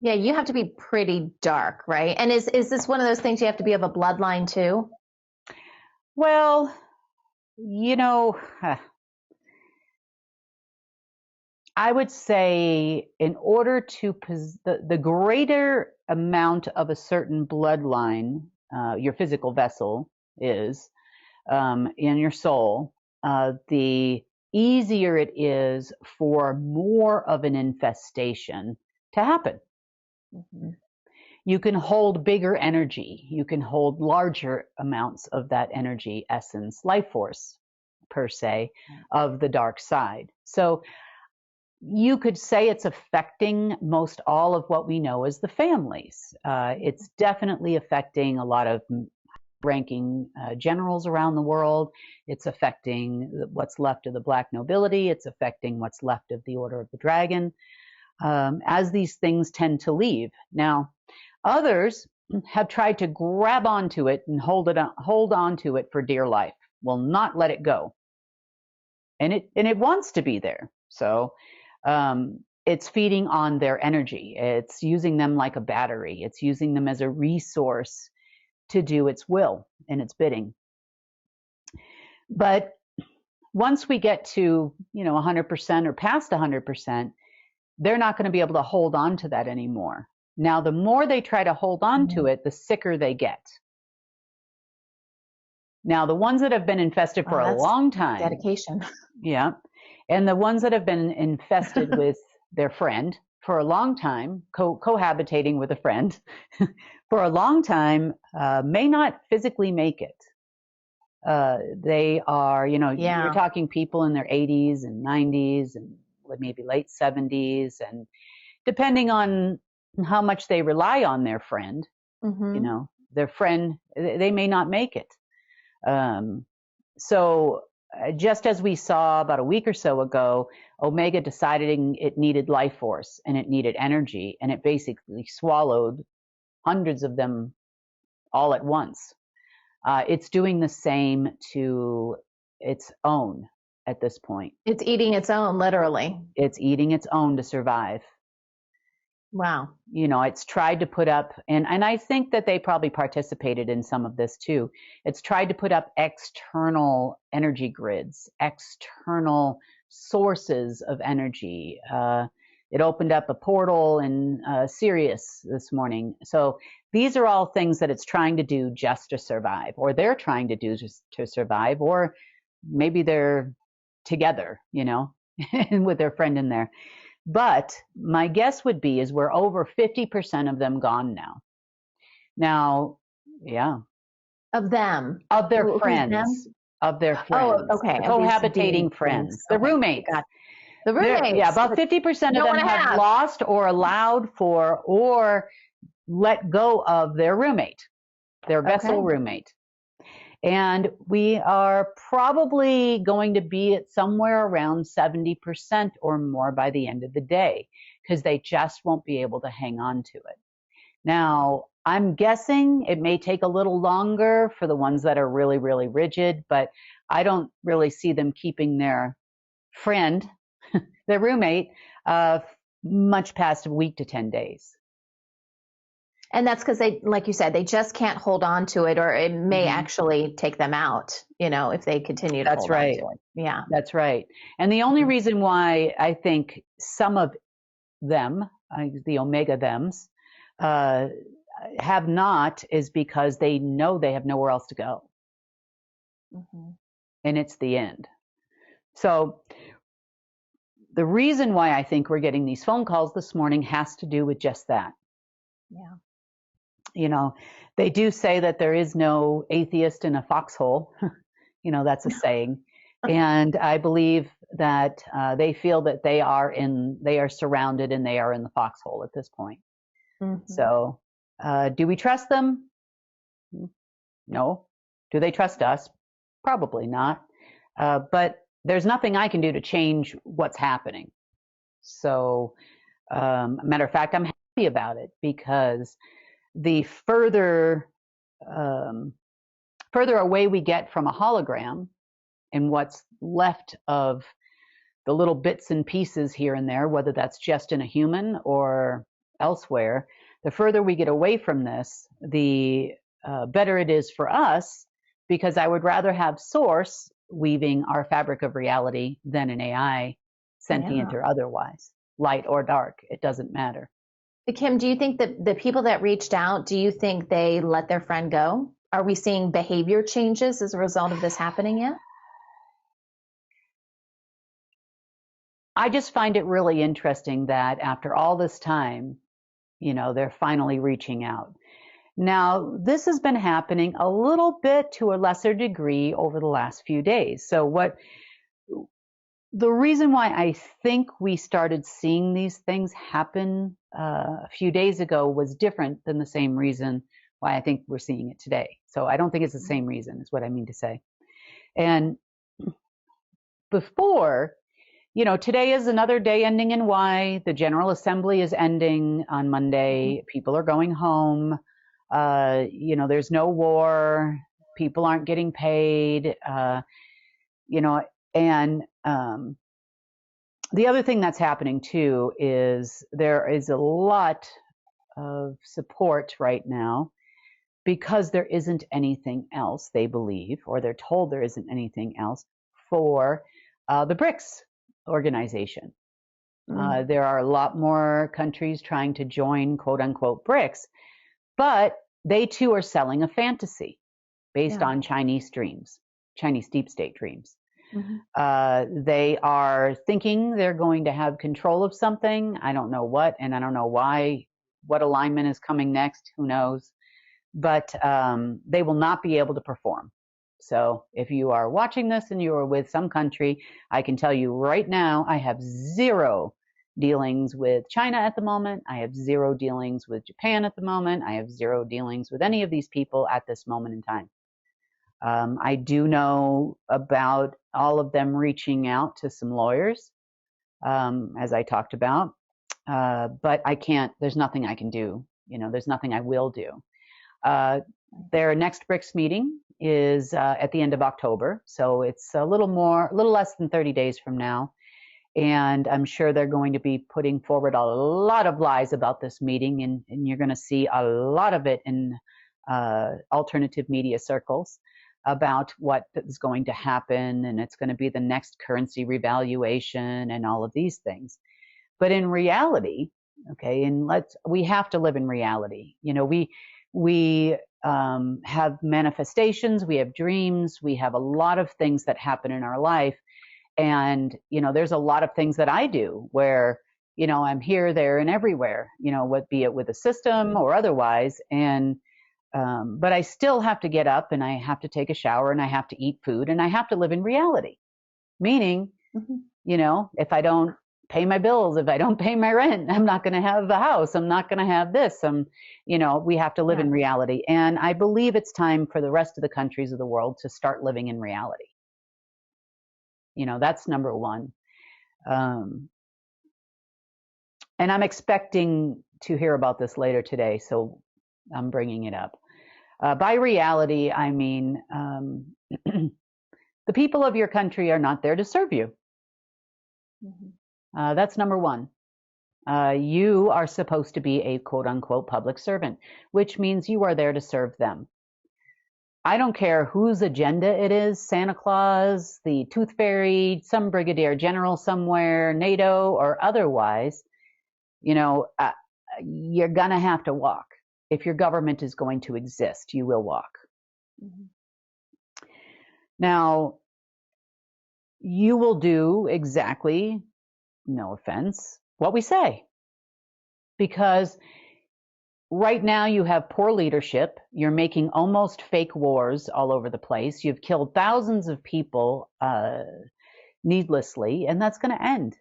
Yeah, you have to be pretty dark, right? And is this one of those things you have to be of a bloodline too? Well, I would say in order to the greater amount of a certain bloodline, your physical vessel is in your soul, the easier it is for more of an infestation to happen. Mm-hmm. You can hold bigger energy. You can hold larger amounts of that energy, essence, life force, per se, of the dark side. So you could say it's affecting most all of what we know as the families. It's definitely affecting a lot of ranking generals around the world. It's affecting what's left of the black nobility. It's affecting what's left of the Order of the Dragon, as these things tend to leave. Now, others have tried to grab onto it and hold on to it for dear life, will not let it go. And it wants to be there. So it's feeding on their energy. It's using them like a battery. It's using them as a resource to do its will and its bidding. But once we get to 100% or past 100%, they're not going to be able to hold on to that anymore. Now, the more they try to hold on to it, the sicker they get. Now, the ones that have been infested for a long time. Dedication. Yeah. And the ones that have been infested with their friend for a long time, cohabitating with a friend for a long time, may not physically make it. They are, you're talking people in their 80s and 90s and maybe late 70s. And depending on how much they rely on their friend, their friend, they may not make it. So just as we saw about a week or so ago, Omega decided it needed life force and it needed energy, and it basically swallowed hundreds of them all at once. It's doing the same to its own at this point. It's eating its own, literally. It's eating its own to survive. Wow. It's tried to put up, and I think that they probably participated in some of this too. It's tried to put up external energy grids, external sources of energy. It opened up a portal in Sirius this morning. So these are all things that it's trying to do just to survive, or they're trying to do just to survive, or maybe they're together, with their friend in there. But my guess would be is we're over 50% of them gone now. Now, yeah. Of them? Of their friends. Of their friends. Oh, okay. Cohabitating friends. The roommates. The roommates. Yeah, about 50% of them have lost or allowed for or let go of their roommate, their vessel roommate. And we are probably going to be at somewhere around 70% or more by the end of the day, because they just won't be able to hang on to it. Now, I'm guessing it may take a little longer for the ones that are really, really rigid, but I don't really see them keeping their friend, their roommate, much past a week to 10 days. And that's because they, like you said, they just can't hold on to it, or it may actually take them out, if they continue to hold on to it. Yeah. That's right. And the only reason why I think some of them, the Omega thems, have not is because they know they have nowhere else to go. And it's the end. So the reason why I think we're getting these phone calls this morning has to do with just that. Yeah. They do say that there is no atheist in a foxhole. That's a saying. And I believe that they feel that they are surrounded and they are in the foxhole at this point. So do we trust them? No. Do they trust us? Probably not. But there's nothing I can do to change what's happening. So, matter of fact, I'm happy about it, because the further away we get from a hologram and what's left of the little bits and pieces here and there, whether that's just in a human or elsewhere, the further we get away from this, the better it is for us, because I would rather have source weaving our fabric of reality than an AI, sentient or otherwise, light or dark. It doesn't matter. Kim, do you think that the people that reached out, do you think they let their friend go? Are we seeing behavior changes as a result of this happening yet? I just find it really interesting that after all this time, they're finally reaching out. Now, this has been happening a little bit to a lesser degree over the last few days. So the reason why I think we started seeing these things happen a few days ago was different than the same reason why I think we're seeing it today. So I don't think it's the same reason, is what I mean to say. And before, today is another day ending in Y. The General Assembly is ending on Monday. People are going home. There's no war. People aren't getting paid. And the other thing that's happening too is there is a lot of support right now because there isn't anything else, they believe, or they're told there isn't anything else for the BRICS organization. There are a lot more countries trying to join, quote unquote, BRICS, but they too are selling a fantasy based on Chinese dreams, Chinese deep state dreams. They are thinking they're going to have control of something. I don't know what, and I don't know why, what alignment is coming next, who knows, but they will not be able to perform. So if you are watching this and you are with some country, I can tell you right now, I have zero dealings with China at the moment. I have zero dealings with Japan at the moment. I have zero dealings with any of these people at this moment in time. I do know about all of them reaching out to some lawyers, as I talked about, but I can't, there's nothing I can do. There's nothing I will do. Their next BRICS meeting is at the end of October, so it's a little less than 30 days from now. And I'm sure they're going to be putting forward a lot of lies about this meeting, and you're going to see a lot of it in alternative media circles about what is going to happen, and it's going to be the next currency revaluation and all of these things. But in reality, okay, and we have to live in reality. We have manifestations, we have dreams, we have a lot of things that happen in our life. And, there's a lot of things that I do where, I'm here, there, and everywhere, be it with a system or otherwise. And, but I still have to get up and I have to take a shower and I have to eat food and I have to live in reality. Meaning, if I don't pay my bills, if I don't pay my rent, I'm not going to have the house. I'm not going to have this. We have to live in reality. And I believe it's time for the rest of the countries of the world to start living in reality. That's number one. And I'm expecting to hear about this later today, so I'm bringing it up. By reality, I mean the people of your country are not there to serve you. That's number one. You are supposed to be a quote-unquote public servant, which means you are there to serve them. I don't care whose agenda it is, Santa Claus, the Tooth Fairy, some brigadier general somewhere, NATO or otherwise, you're going to have to walk. If your government is going to exist, you will walk. Now, you will do exactly, no offense, what we say. Because right now you have poor leadership. You're making almost fake wars all over the place. You've killed thousands of people needlessly, and that's going to end.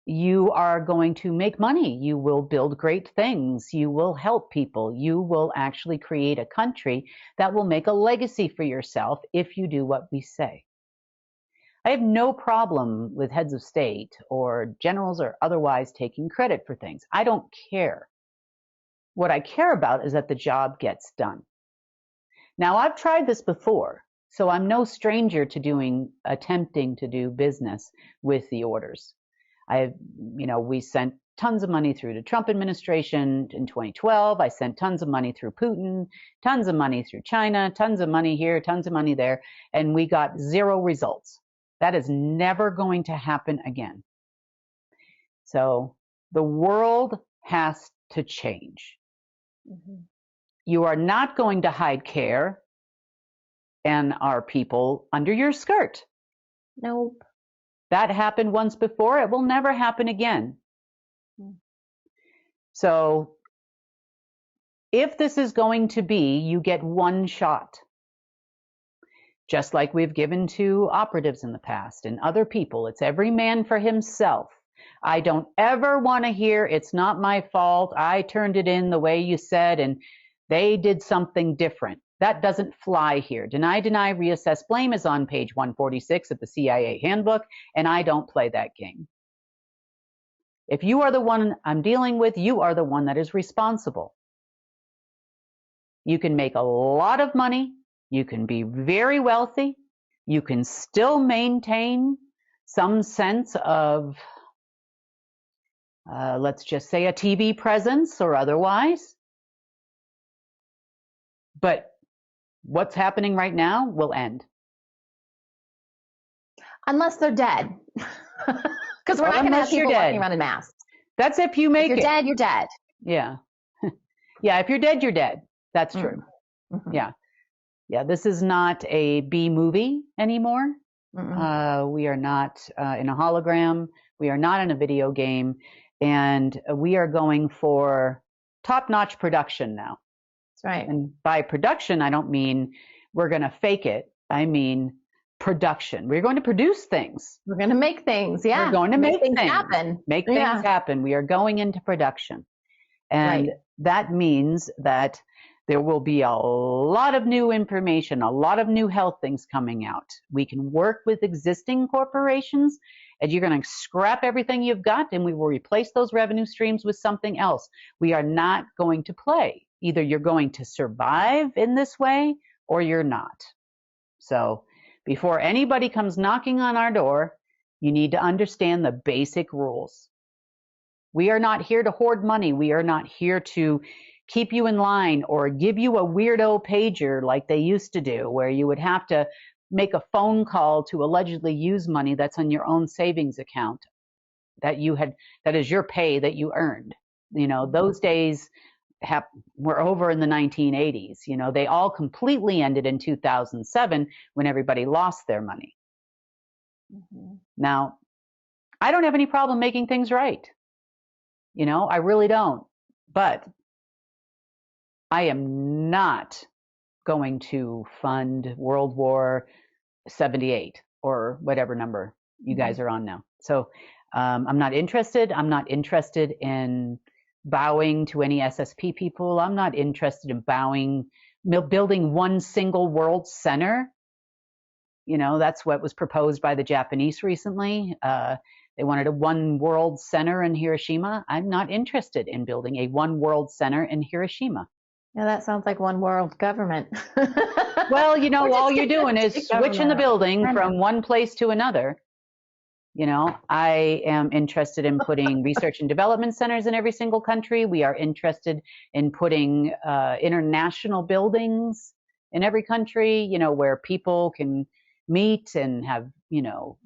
You are going to make money. You will build great things. You will help people. You will actually create a country that will make a legacy for yourself if you do what we say. I have no problem with heads of state or generals or otherwise taking credit for things. I don't care. What I care about is that the job gets done. Now, I've tried this before. So I'm no stranger to attempting to do business with the orders. We sent tons of money through the Trump administration in 2012. I sent tons of money through Putin, tons of money through China, tons of money here, tons of money there, and we got zero results. That is never going to happen again. So the world has to change. Mm-hmm. You are not going to hide care and our people under your skirt. Nope. That happened once before. It will never happen again. So if this is going to be, you get one shot, just like we've given to operatives in the past and other people. It's every man for himself. I don't ever want to hear, it's not my fault, I turned it in the way you said, and they did something different. That doesn't fly here. Deny, reassess, blame is on page 146 of the CIA handbook, and I don't play that game. If you are the one I'm dealing with, you are the one that is responsible. You can make a lot of money. You can be very wealthy. You can still maintain some sense of, let's just say, a TV presence or otherwise. But what's happening right now will end. Unless they're dead. Because we're not going to have people walking around in masks. That's if you make it. If you're dead, you're dead. Yeah. Yeah, if you're dead, you're dead. That's true. Mm-hmm. Yeah. Yeah, this is not a B movie anymore. We are not in a hologram. We are not in a video game. And we are going for top-notch production now. That's right. And by production, I don't mean we're going to fake it. I mean production. We're going to produce things. We're going to make things. Yeah. We're going to make things happen. Make things happen. We are going into production. And that means that there will be a lot of new information, a lot of new health things coming out. We can work with existing corporations, and you're going to scrap everything you've got, and we will replace those revenue streams with something else. We are not going to play. Either you're going to survive in this way, or you're not. So before anybody comes knocking on our door, you need to understand the basic rules. We are not here to hoard money. We are not here to keep you in line or give you a weirdo pager like they used to do, where you would have to make a phone call to allegedly use money that's on your own savings account that is your pay that you earned. You know, those days were over in the 1980s. You know, they all completely ended in 2007 when everybody lost their money. Mm-hmm. Now, I don't have any problem making things right. You know, I really don't. But I am not going to fund World War 78 or whatever number you guys are on now. So I'm not interested. I'm not interested in bowing to any SSP people. I'm not interested in building one single world center. You know, that's what was proposed by the Japanese recently. They wanted a one world center in Hiroshima. I'm not interested in building a one world center in Hiroshima. Yeah, that sounds like one world government. Well, you know, all you're doing is switching the building from one place to another. You know, I am interested in putting research and development centers in every single country. We are interested in putting international buildings in every country, you know, where people can meet and have, you know,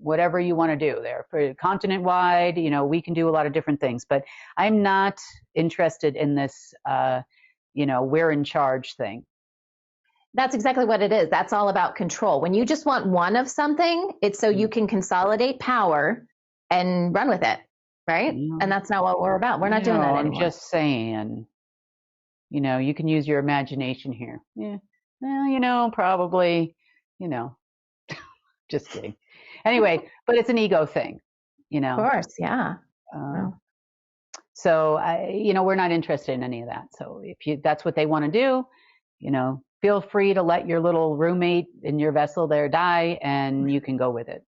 whatever you want to do there. For continent-wide, you know, we can do a lot of different things. But I'm not interested in this, you know, we're in charge thing. That's exactly what it is. That's all about control. When you just want one of something, it's so you can consolidate power and run with it, right? And that's not what we're about. We're not doing that anymore. I'm just saying, you know, you can use your imagination here. Yeah. Well, you know, probably, you know, just kidding. Anyway, but it's an ego thing, you know. Of course, yeah. So, you know, we're not interested in any of that. So if that's what they want to do, you know, feel free to let your little roommate in your vessel there die, and you can go with it.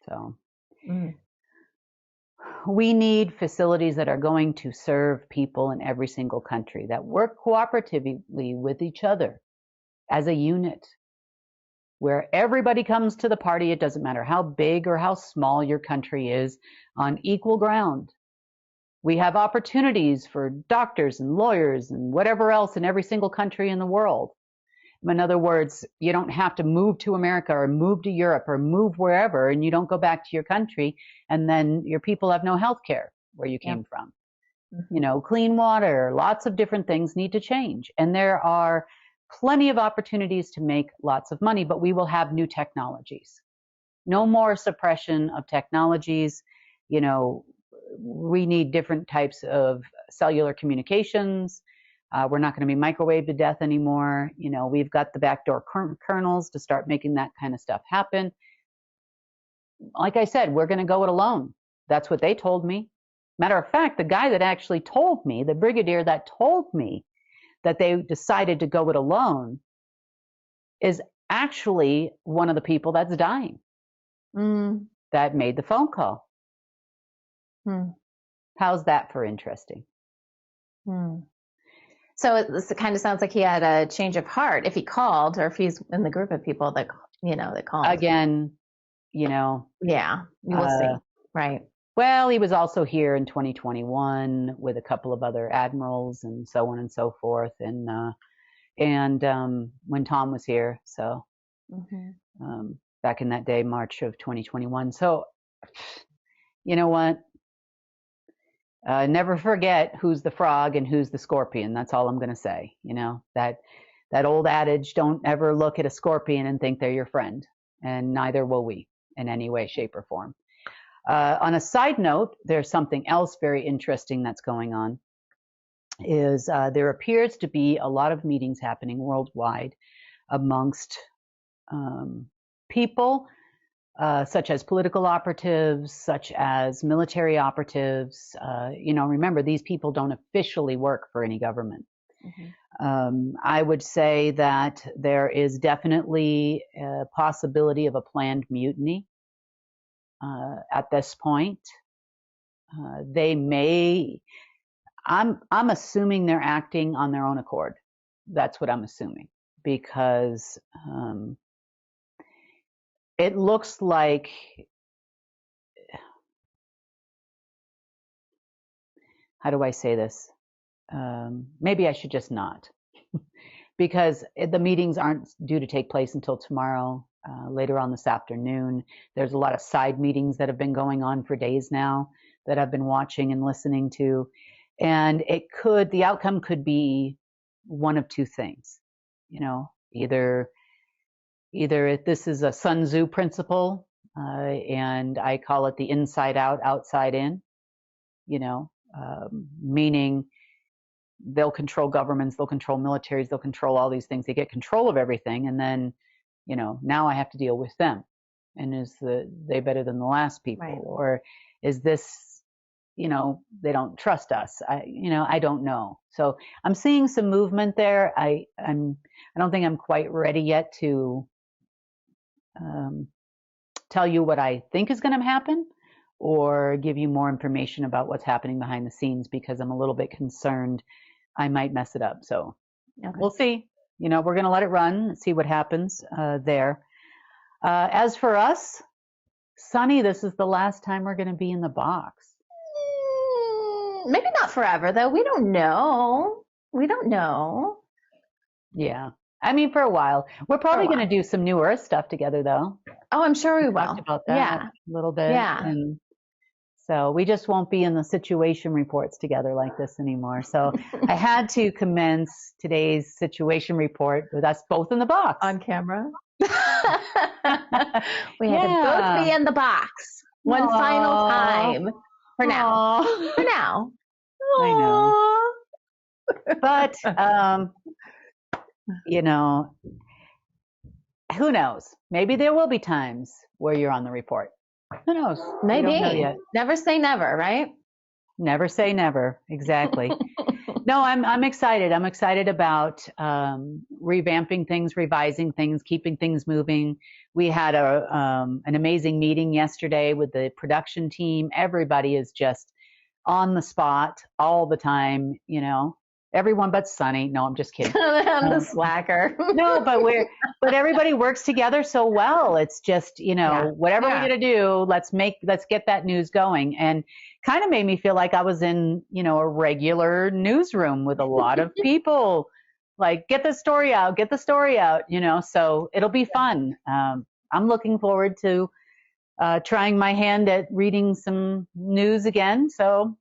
So we need facilities that are going to serve people in every single country, that work cooperatively with each other. as a unit, where everybody comes to the party. It doesn't matter how big or how small your country is, on equal ground. We have opportunities for doctors and lawyers and whatever else in every single country in the world. In other words, you don't have to move to America or move to Europe or move wherever, and you don't go back to your country, and then your people have no health care where you came from. You know, clean water, lots of different things need to change. And there are plenty of opportunities to make lots of money, but we will have new technologies. No more suppression of technologies. You know, we need different types of cellular communications. We're not going to be microwaved to death anymore. You know, we've got the backdoor kernels to start making that kind of stuff happen. Like I said, we're going to go it alone. That's what they told me. Matter of fact, the guy that actually told me, the brigadier that told me that they decided to go it alone, is actually one of the people that's dying that made the phone call. How's that for interesting? So it kind of sounds like he had a change of heart if he called, or if he's in the group of people that, you know, that called. Again, you know. Yeah, we'll see. Right. Well, he was also here in 2021 with a couple of other admirals and so on and so forth. And when Tom was here, so back in that day, March of 2021. So, you know what? Never forget who's the frog and who's the scorpion. That's all I'm going to say. You know, that old adage, don't ever look at a scorpion and think they're your friend. And neither will we in any way, shape, or form. On a side note, there's something else very interesting that's going on. Is there appears to be a lot of meetings happening worldwide amongst people such as political operatives, such as military operatives. You know, remember, these people don't officially work for any government. I would say that there is definitely a possibility of a planned mutiny at this point. They may, I'm assuming they're acting on their own accord. That's what I'm assuming, because it looks like, how do I say this? Maybe I should just not, because the meetings aren't due to take place until tomorrow, later on this afternoon. There's a lot of side meetings that have been going on for days now that I've been watching and listening to. And the outcome could be one of two things. You know, either if this is a Sun Tzu principle, and I call it the inside out, outside in, you know, meaning they'll control governments, they'll control militaries, they'll control all these things. They get control of everything, and then, you know, now I have to deal with them. And is they better than the last people? Right. Or is this, you know, they don't trust us? I don't know. So I'm seeing some movement there. I don't think I'm quite ready yet to tell you what I think is going to happen, or give you more information about what's happening behind the scenes, because I'm a little bit concerned I might mess it up. So we'll see. You know, we're going to let it run, see what happens there. As for us, Sunny, this is the last time we're going to be in the box. Maybe not forever, though. We don't know. Yeah. I mean, for a while. We're probably going to do some New Earth stuff together, though. Oh, I'm sure we will. Talked about that a little bit. Yeah. And so we just won't be in the situation reports together like this anymore. So I had to commence today's situation report with us both in the box. On camera. We had to both be in the box one final time. For now. For now. I know. But, you know, who knows? Maybe there will be times where you're on the report. Who knows? Maybe. We don't know yet. Never say never, right? Never say never. Exactly. No, I'm excited. I'm excited about revamping things, revising things, keeping things moving. We had an amazing meeting yesterday with the production team. Everybody is just on the spot all the time. You know, everyone but Sunny. No, I'm just kidding. I'm the slacker. No, but everybody works together so well. It's just, whatever we're going to do, let's get that news going. And kind of made me feel like I was in, a regular newsroom with a lot of people. Like, get the story out, so it'll be fun. I'm looking forward to trying my hand at reading some news again. So,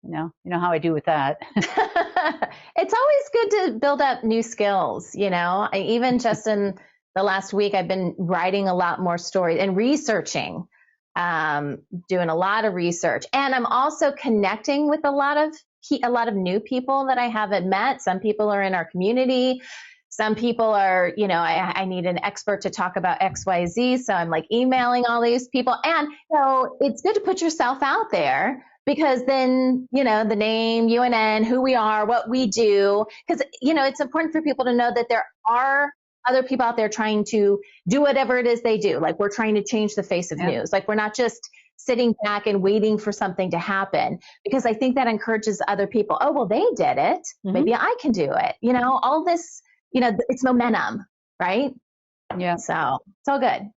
you know how I do with that. It's always good to build up new skills, even just in the last week, I've been writing a lot more stories and researching, doing a lot of research. And I'm also connecting with a lot of new people that I haven't met. Some people are in our community. Some people are, I need an expert to talk about XYZ. So I'm like emailing all these people. And so it's good to put yourself out there, because then, the name, UNN, who we are, what we do, because, it's important for people to know that there are other people out there trying to do whatever it is they do. Like, we're trying to change the face of news. Like, we're not just sitting back and waiting for something to happen, because I think that encourages other people. Oh, well, they did it. Maybe I can do it. All this, it's momentum, right? Yeah. So it's all good.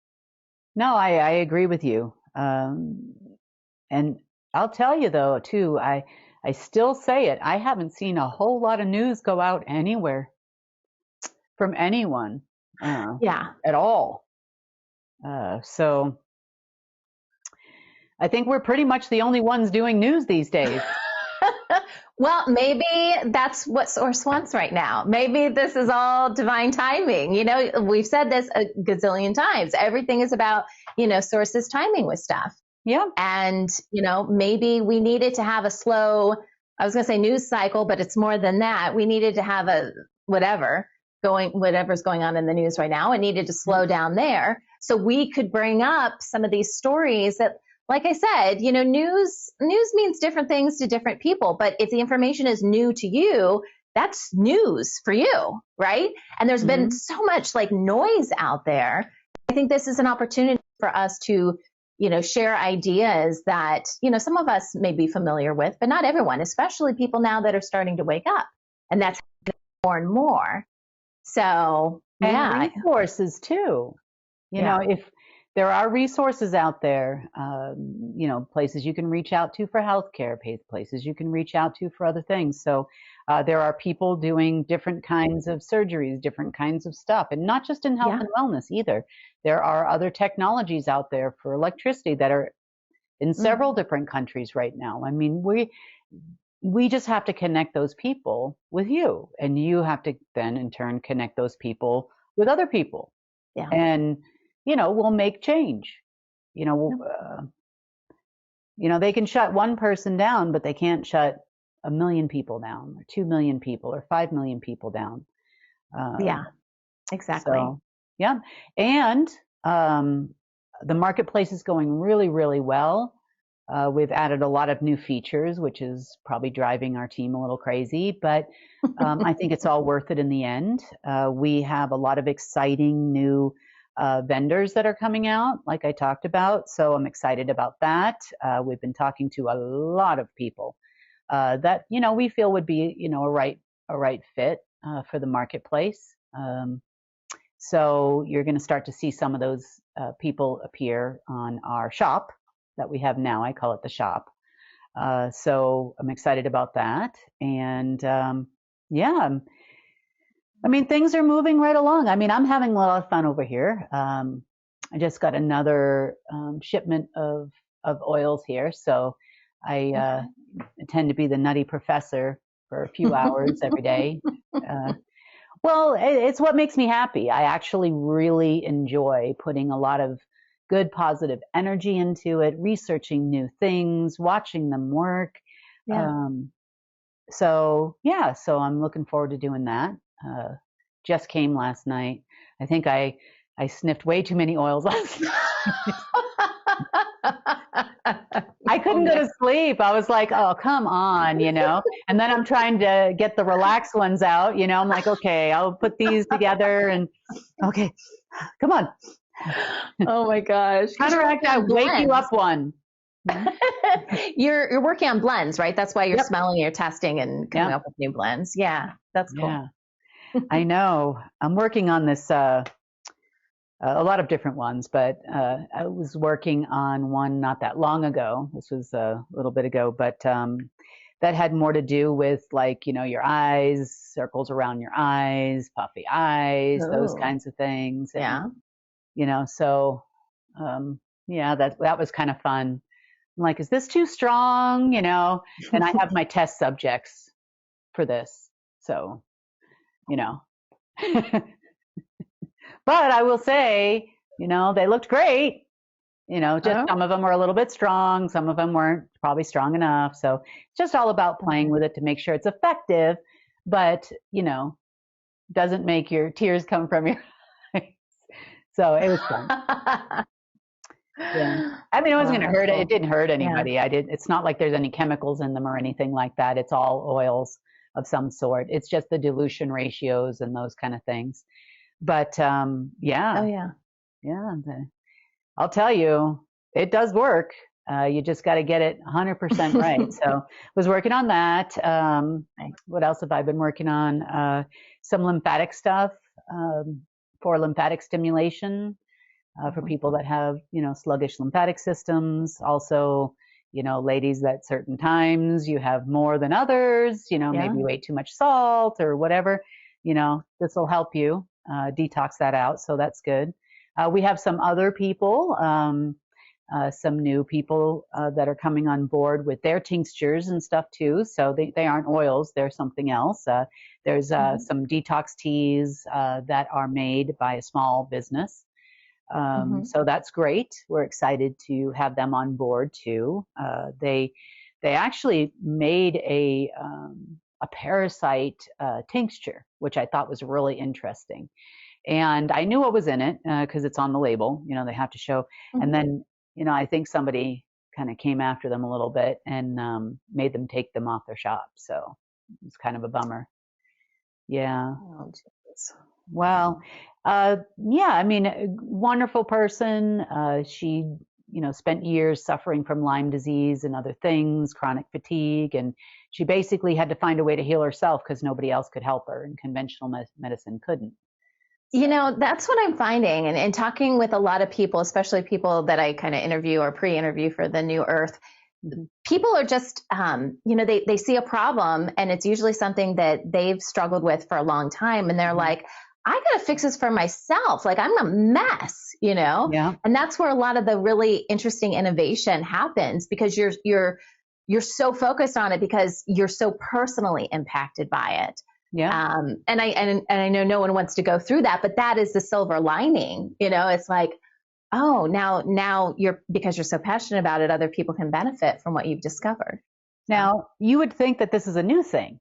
No, I agree with you. And I'll tell you though, too, I still say it. I haven't seen a whole lot of news go out anywhere from anyone. At all. So I think we're pretty much the only ones doing news these days. Well, maybe that's what Source wants right now. Maybe this is all divine timing. We've said this a gazillion times. Everything is about, Source's timing with stuff. Yeah. And, maybe we needed to have a slow, I was going to say news cycle, but it's more than that. We needed to have whatever's going on in the news right now. It needed to slow down there so we could bring up some of these stories that, like I said, news means different things to different people. But if the information is new to you, that's news for you, right? And there's been so much like noise out there. I think this is an opportunity for us to, share ideas that, some of us may be familiar with, but not everyone, especially people now that are starting to wake up. And that's more and more. So, and resources too. If there are resources out there, places you can reach out to for healthcare, places you can reach out to for other things. So there are people doing different kinds of surgeries, different kinds of stuff, and not just in health and wellness either. There are other technologies out there for electricity that are in several different countries right now. I mean, we just have to connect those people with you, and you have to then in turn connect those people with other people. Yeah. And we'll make change. They can shut one person down, but they can't shut 1 million people down, or 2 million people, or 5 million people down. Exactly. So, yeah. And the marketplace is going really, really well. We've added a lot of new features, which is probably driving our team a little crazy, but I think it's all worth it in the end. We have a lot of exciting new vendors that are coming out, like I talked about. So I'm excited about that. We've been talking to a lot of people that, we feel would be, a right fit for the marketplace. So you're going to start to see some of those people appear on our shop that we have now. I call it the shop. So I'm excited about that. And things are moving right along. I mean, I'm having a lot of fun over here. I just got another shipment of oils here. So I tend to be the nutty professor for a few hours every day. Well, it's what makes me happy. I actually really enjoy putting a lot of good, positive energy into it, researching new things, watching them work. Yeah. So I'm looking forward to doing that. Just came last night. I think I sniffed way too many oils last night. I couldn't go to sleep. I was like, oh, come on, And then I'm trying to get the relaxed ones out, I'm like, okay, I'll put these together and okay, come on. Oh my gosh. Counteract that wake you up one. You're working on blends, right? That's why you're smelling, you're testing and coming up with new blends. Yeah, that's cool. Yeah, I know. I'm working on this, a lot of different ones, but I was working on one not that long ago. This was a little bit ago, but that had more to do with like, your eyes, circles around your eyes, puffy eyes, those kinds of things. And, so that was kind of fun. I'm like, is this too strong? And I have my test subjects for this. So, but I will say, they looked great. Just some of them were a little bit strong. Some of them weren't probably strong enough. So it's just all about playing with it to make sure it's effective, but, doesn't make your tears come from your eyes. So it was fun. Yeah. I mean, it wasn't going to hurt. It didn't hurt anybody. Yeah. It's not like there's any chemicals in them or anything like that. It's all oils of some sort. It's just the dilution ratios and those kind of things. But yeah. I'll tell you, it does work. You just got to get it 100% right. So was working on that. What else have I been working on? Some lymphatic stuff for lymphatic stimulation for people that have, sluggish lymphatic systems. Also, ladies that certain times you have more than others, maybe you ate too much salt or whatever, this will help you detox that out. So that's good. We have some other people, some new people that are coming on board with their tinctures and stuff too. So they aren't oils, they're something else. There's some detox teas that are made by a small business. So that's great. We're excited to have them on board too. They actually made a parasite tincture, which I thought was really interesting. And I knew what was in it because it's on the label. They have to show. And then, I think somebody kind of came after them a little bit and made them take them off their shop. So it's kind of a bummer. Yeah. Oh, well, I mean, a wonderful person. She, spent years suffering from Lyme disease and other things, chronic fatigue, and she basically had to find a way to heal herself because nobody else could help her, and conventional medicine couldn't. That's what I'm finding, and talking with a lot of people, especially people that I kind of interview or pre-interview for the New Earth. People are just, they see a problem, and it's usually something that they've struggled with for a long time, and they're like, I got to fix this for myself. Like, I'm a mess, Yeah. And that's where a lot of the really interesting innovation happens, because you're so focused on it because you're so personally impacted by it. Yeah. And I know no one wants to go through that, but that is the silver lining. It's like, oh, now because you're so passionate about it, other people can benefit from what you've discovered. Now, you would think that this is a new thing,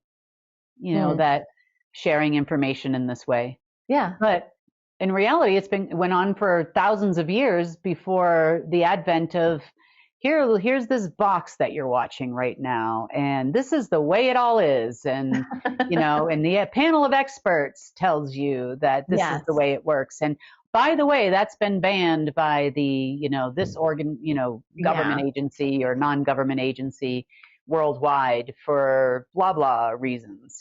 that sharing information in this way. Yeah. But in reality, went on for thousands of years before the advent of here's this box that you're watching right now, and this is the way it all is. And, and the panel of experts tells you that this is the way it works. And by the way, that's been banned by the, this organ, government agency or non-government agency worldwide for blah, blah reasons,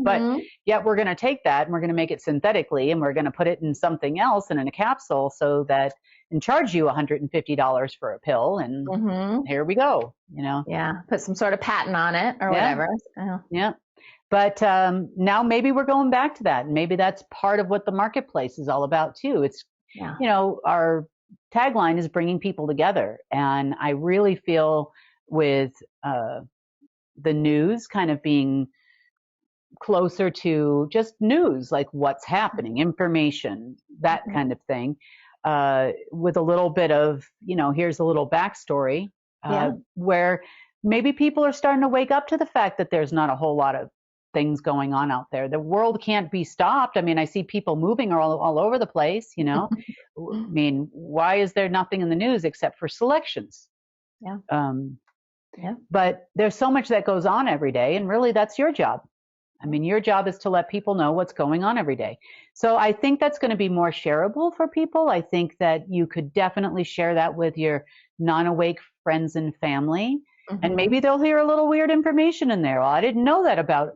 but yet we're going to take that and we're going to make it synthetically and we're going to put it in something else and in a capsule and charge you $150 for a pill. And here we go, Yeah. Put some sort of patent on it or whatever. Yeah. But now maybe we're going back to that. And maybe that's part of what the marketplace is all about too. It's, our tagline is bringing people together. And I really feel with the news kind of being closer to just news, like what's happening, information, that kind of thing, with a little bit of, here's a little backstory, where maybe people are starting to wake up to the fact that there's not a whole lot of things going on out there. The world can't be stopped. I mean, I see people moving all over the place, I mean, why is there nothing in the news except for selections? Yeah. But there's so much that goes on every day, and really that's your job. I mean, your job is to let people know what's going on every day. So I think that's going to be more shareable for people. I think that you could definitely share that with your non-awake friends and family. And maybe they'll hear a little weird information in there. Well, I didn't know that about,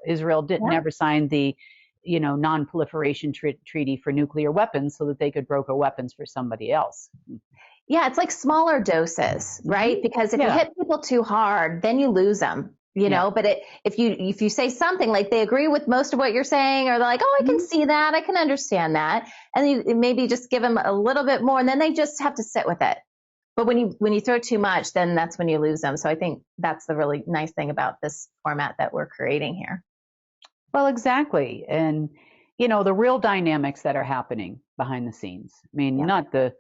Israel never signed the, non-proliferation treaty for nuclear weapons so that they could broker weapons for somebody else. Yeah, it's like smaller doses, right? Because if you hit people too hard, then you lose them, know. But if you say something like they agree with most of what you're saying, or they're like, oh, I can see that, I can understand that, and you maybe just give them a little bit more, and then they just have to sit with it. But when you throw too much, then that's when you lose them. So I think that's the really nice thing about this format that we're creating here. Well, exactly. And, the real dynamics that are happening behind the scenes. I mean, not the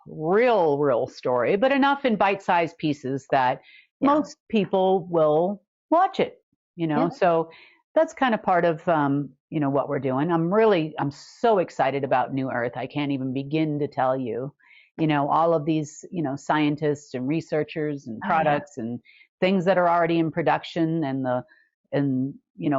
real story, but enough in bite-sized pieces that most people will watch it, So that's kind of part of, what we're doing. I'm so excited about New Earth. I can't even begin to tell you. All of these, scientists and researchers and products and things that are already in production, and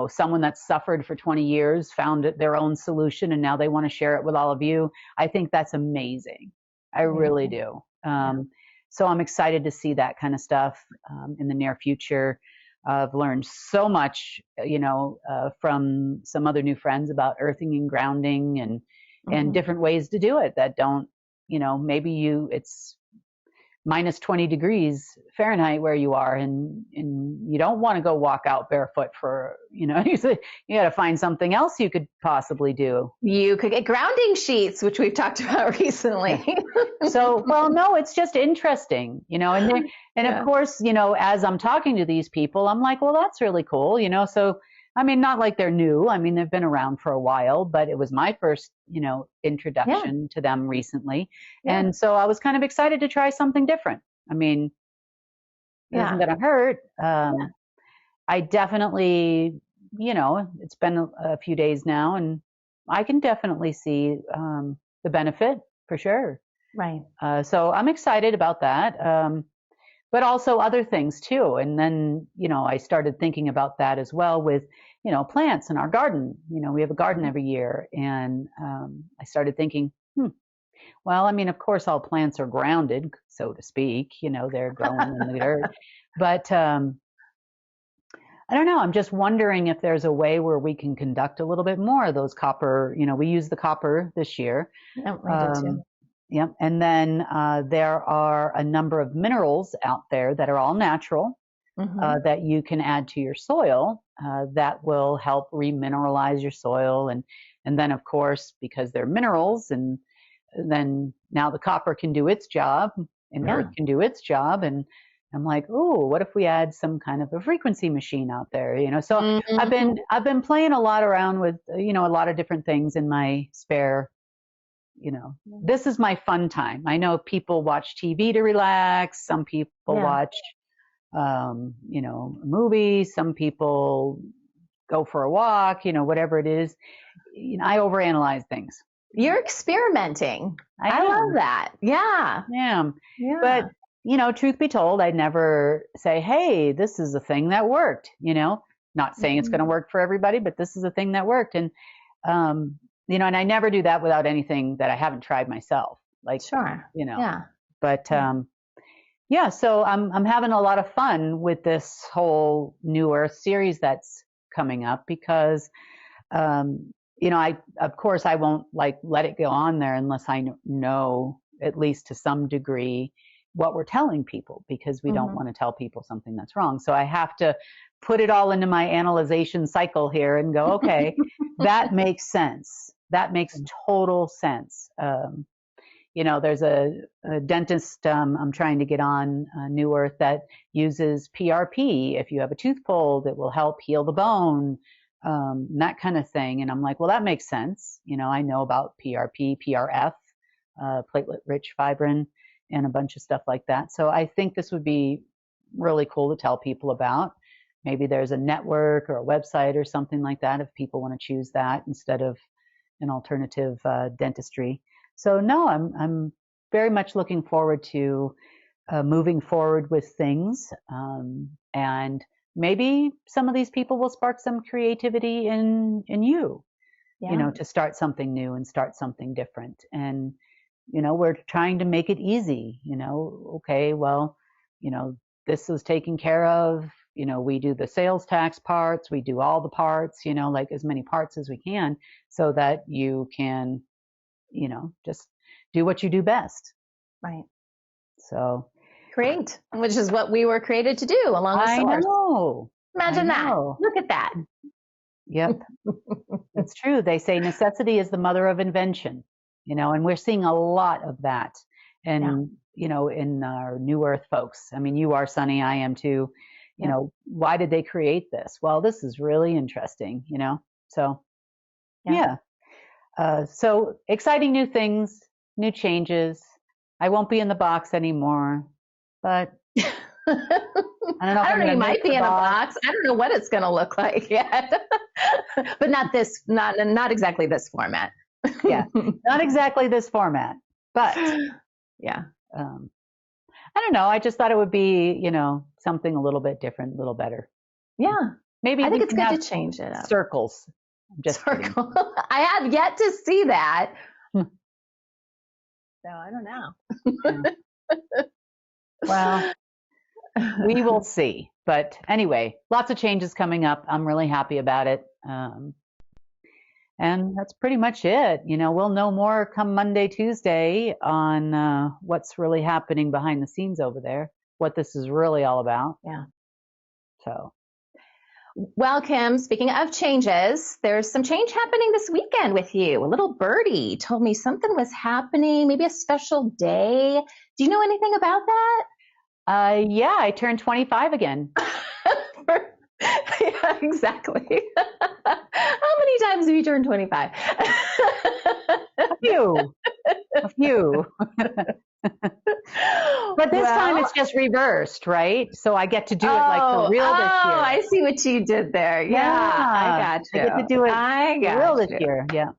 someone that's suffered for 20 years found their own solution, and now they want to share it with all of you. I think that's amazing. I really do. So I'm excited to see that kind of stuff in the near future. I've learned so much, from some other new friends about earthing and grounding and different ways to do it that don't, maybe it's minus 20 degrees Fahrenheit where you are, and you don't want to go walk out barefoot for, you got to find something else you could possibly do. You could get grounding sheets, which we've talked about recently. So, well, no, it's just interesting, and of course, as I'm talking to these people, I'm like, well, that's really cool, so I mean, not like they're new. I mean, they've been around for a while, but it was my first, introduction to them recently. And so I was kind of excited to try something different. I mean, it isn't going to hurt. I definitely, it's been a few days now, and I can definitely see the benefit for sure. Right. So I'm excited about that. But also other things too. And then, I started thinking about that as well with, plants in our garden. We have a garden every year. And I started thinking, well, I mean, of course, all plants are grounded, so to speak. They're growing in the dirt. But I don't know. I'm just wondering if there's a way where we can conduct a little bit more of those copper. We use the copper this year. Yeah, we did too. Yep. And then there are a number of minerals out there that are all natural that you can add to your soil that will help remineralize your soil. And then, of course, because they're minerals, and then now the copper can do its job and earth can do its job. And I'm like, oh, what if we add some kind of a frequency machine out there? So I've been playing a lot around with, a lot of different things in my spare. This is my fun time. I know people watch TV to relax. Some people watch, movies. Some people go for a walk, whatever it is. I overanalyze things. You're experimenting. I love that. Yeah. Yeah. But, truth be told, I'd never say, hey, this is a thing that worked, not saying it's going to work for everybody, but this is a thing that worked. And, and I never do that without anything that I haven't tried myself. Like, sure. But, so I'm having a lot of fun with this whole New Earth series that's coming up because, of course I won't let it go on there unless I know at least to some degree what we're telling people, because we don't want to tell people something that's wrong. So I have to put it all into my analyzation cycle here and go, okay, that makes sense. That makes total sense. There's a dentist I'm trying to get on New Earth that uses PRP. If you have a tooth pulled, it will help heal the bone, that kind of thing. And I'm like, well, that makes sense. I know about PRP, PRF, platelet-rich fibrin, and a bunch of stuff like that. So I think this would be really cool to tell people about. Maybe there's a network or a website or something like that if people want to choose that instead of an alternative dentistry. So no, I'm very much looking forward to moving forward with things and maybe some of these people will spark some creativity in you, to start something new and start something different. And, we're trying to make it easy, okay, well, this is taken care of, we do the sales tax parts, we do all the parts, like as many parts as we can so that you can, just do what you do best. Right. So. Create, which is what we were created to do along with source. I know. Imagine that. Look at that. Yep. It's true. They say necessity is the mother of invention, and we're seeing a lot of that. And, in our New Earth folks. I mean, you are, Sunny, I am too. Why did they create this? Well, this is really interesting, So, yeah. So exciting new things, new changes. I won't be in the box anymore. But I don't know. You might be in a box. I don't know what it's going to look like yet, but not exactly this format. Yeah, not exactly this format, but yeah. I don't know. I just thought it would be, something a little bit different, a little better. Yeah, maybe I think it's good to change it up. Circles. Circle. I have yet to see that. So I don't know. Well, we will see. But anyway, lots of changes coming up. I'm really happy about it. And that's pretty much it. We'll know more come Monday, Tuesday on what's really happening behind the scenes over there, what this is really all about. Yeah. So. Well, Kim, speaking of changes, there's some change happening this weekend with you. A little birdie told me something was happening, maybe a special day. Do you know anything about that? Yeah, I turned 25 again. Yeah, exactly. How many times have you turned 25? A few. But this time it's just reversed, right? So I get to do it like for real this year. Oh, I see what you did there. Yeah, I got you. I get to do it for real this year. Yeah.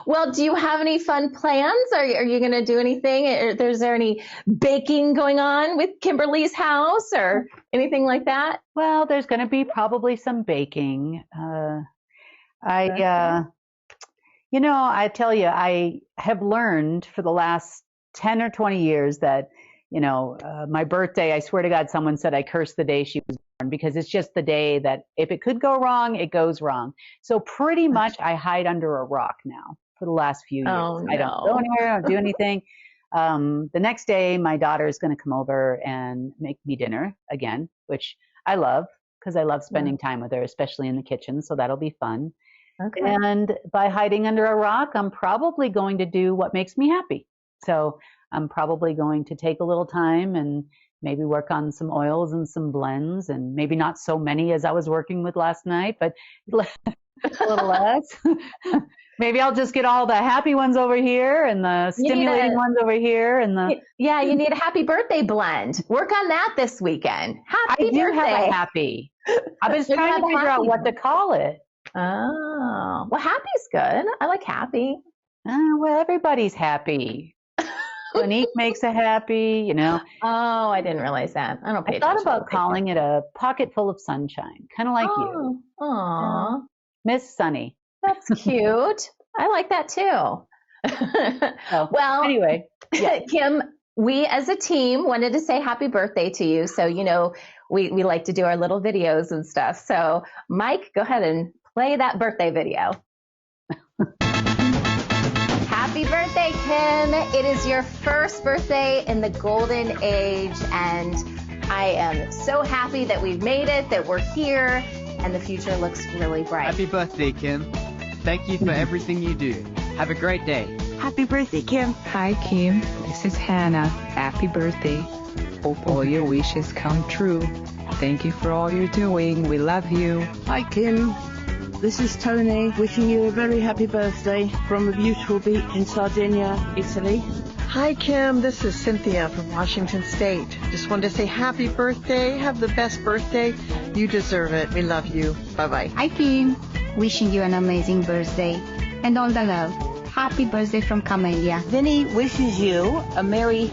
Well, do you have any fun plans? Are you going to do anything? Is there any baking going on with Kimberly's house or anything like that? Well, there's going to be probably some baking. I tell you, I have learned for the last 10 or 20 years that, my birthday, I swear to God, someone said I cursed the day she was born because it's just the day that if it could go wrong, it goes wrong. So pretty much I hide under a rock now for the last few years. Oh, no. I don't go anywhere, I don't do anything. The next day, my daughter is going to come over and make me dinner again, which I love because I love spending time with her, especially in the kitchen. So that'll be fun. Okay. And by hiding under a rock, I'm probably going to do what makes me happy. So I'm probably going to take a little time and maybe work on some oils and some blends and maybe not so many as I was working with last night, but a little less. Maybe I'll just get all the happy ones over here and the stimulating ones over here. Yeah, you need a happy birthday blend. Work on that this weekend. Happy birthday. I do have a happy. I was trying to figure out what to call it. Oh, well, happy's good. I like happy. Well, everybody's happy. Monique makes a happy, Oh, I didn't realize that. I don't pay attention. I thought about calling it a pocket full of sunshine, kind of like you. Aw. Miss Sunny. That's cute. I like that too. Well, anyway, Kim, we as a team wanted to say happy birthday to you. So, we like to do our little videos and stuff. So, Mike, go ahead and play that birthday video. Happy birthday, Kim. It is your first birthday in the golden age, and I am so happy that we've made it, that we're here, and the future looks really bright. Happy birthday, Kim. Thank you for everything you do. Have a great day. Happy birthday, Kim. Hi, Kim. This is Hannah. Happy birthday. Hope all your wishes come true. Thank you for all you're doing. We love you. Hi, Kim. This is Tony, wishing you a very happy birthday from a beautiful beach in Sardinia, Italy. Hi, Kim. This is Cynthia from Washington State. Just wanted to say happy birthday. Have the best birthday. You deserve it. We love you. Bye-bye. Hi, Kim. Wishing you an amazing birthday and all the love. Happy birthday from Camellia. Vinny wishes you a merry,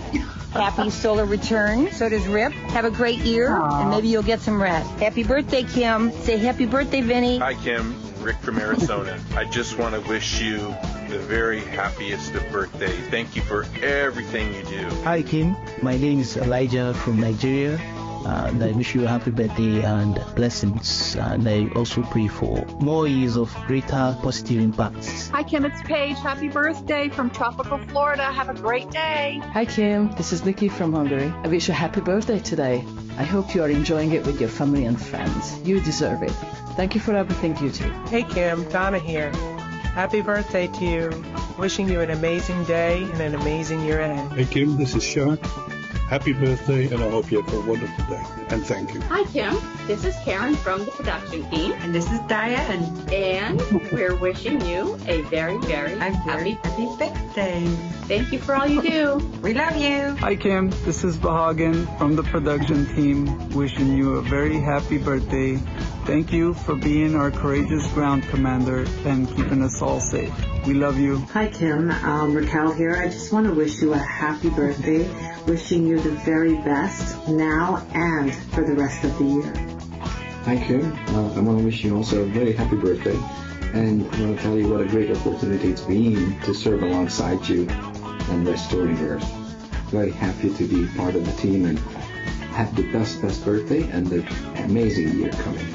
happy solar return. So does Rip. Have a great year, and maybe you'll get some rest. Happy birthday, Kim. Say happy birthday, Vinny. Hi, Kim. Rick from Arizona. I just want to wish you the very happiest of birthdays. Thank you for everything you do. Hi Kim, my name is Elijah from Nigeria. And I wish you a happy birthday and blessings. And I also pray for more years of greater positive impacts. Hi Kim, it's Paige. Happy birthday from tropical Florida. Have a great day. Hi Kim, this is Nikki from Hungary. I wish you a happy birthday today. I hope you are enjoying it with your family and friends. You deserve it. Thank you for everything you do. Hey Kim, Donna here. Happy birthday to you. Wishing you an amazing day and an amazing year ahead. Hey Kim, this is Sean. Happy birthday, and I hope you have a wonderful day. And thank you. Hi, Kim. This is Karen from the production team. And this is Diane. And we're wishing you a very, very happy birthday. Thank you for all you do. We love you. Hi, Kim. This is Bahagan from the production team. Wishing you a very happy birthday. Thank you for being our courageous ground commander and keeping us all safe. We love you. Hi, Kim. Raquel here. I just want to wish you a happy birthday. Wishing you the very best now and for the rest of the year. Hi, Kim. I want to wish you also a very happy birthday. And I want to tell you what a great opportunity it's been to serve alongside you and restoring Earth. Very happy to be part of the team and have the best birthday and the amazing year coming.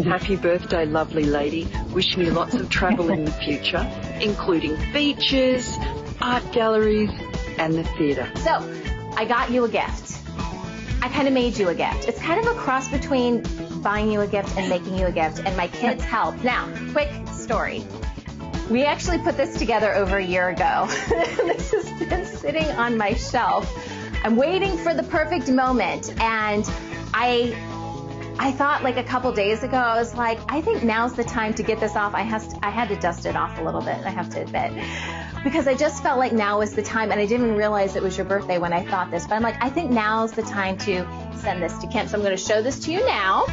Happy birthday, lovely lady. Wishing you lots of travel in the future, including beaches, art galleries, and the theatre. So, I got you a gift. I kind of made you a gift. It's kind of a cross between buying you a gift and making you a gift, and my kids helped. Now, quick story. We actually put this together over a year ago. This has been sitting on my shelf. I'm waiting for the perfect moment, and I thought like a couple days ago, I was like, I think now's the time to get this off. I had to dust it off a little bit, I have to admit, because I just felt like now is the time, and I didn't even realize it was your birthday when I thought this, but I'm like, I think now's the time to send this to Kim. So I'm going to show this to you now,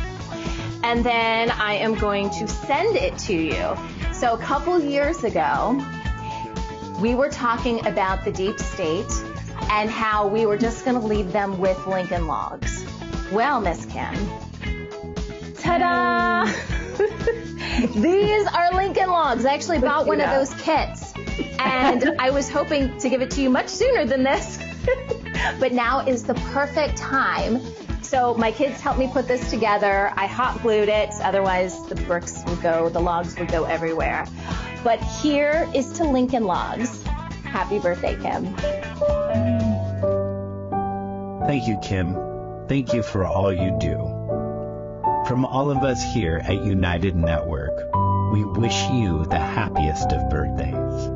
and then I am going to send it to you. So a couple years ago, we were talking about the deep state and how we were just going to leave them with Lincoln Logs. Well, Miss Kim, ta-da! These are Lincoln Logs. I actually bought one of those kits, and I was hoping to give it to you much sooner than this, but now is the perfect time. So my kids helped me put this together. I hot glued it, otherwise the bricks would go, the logs would go everywhere. But here is to Lincoln Logs. Happy birthday, Kim. Thank you, Kim. Thank you for all you do. From all of us here at United Network, we wish you the happiest of birthdays.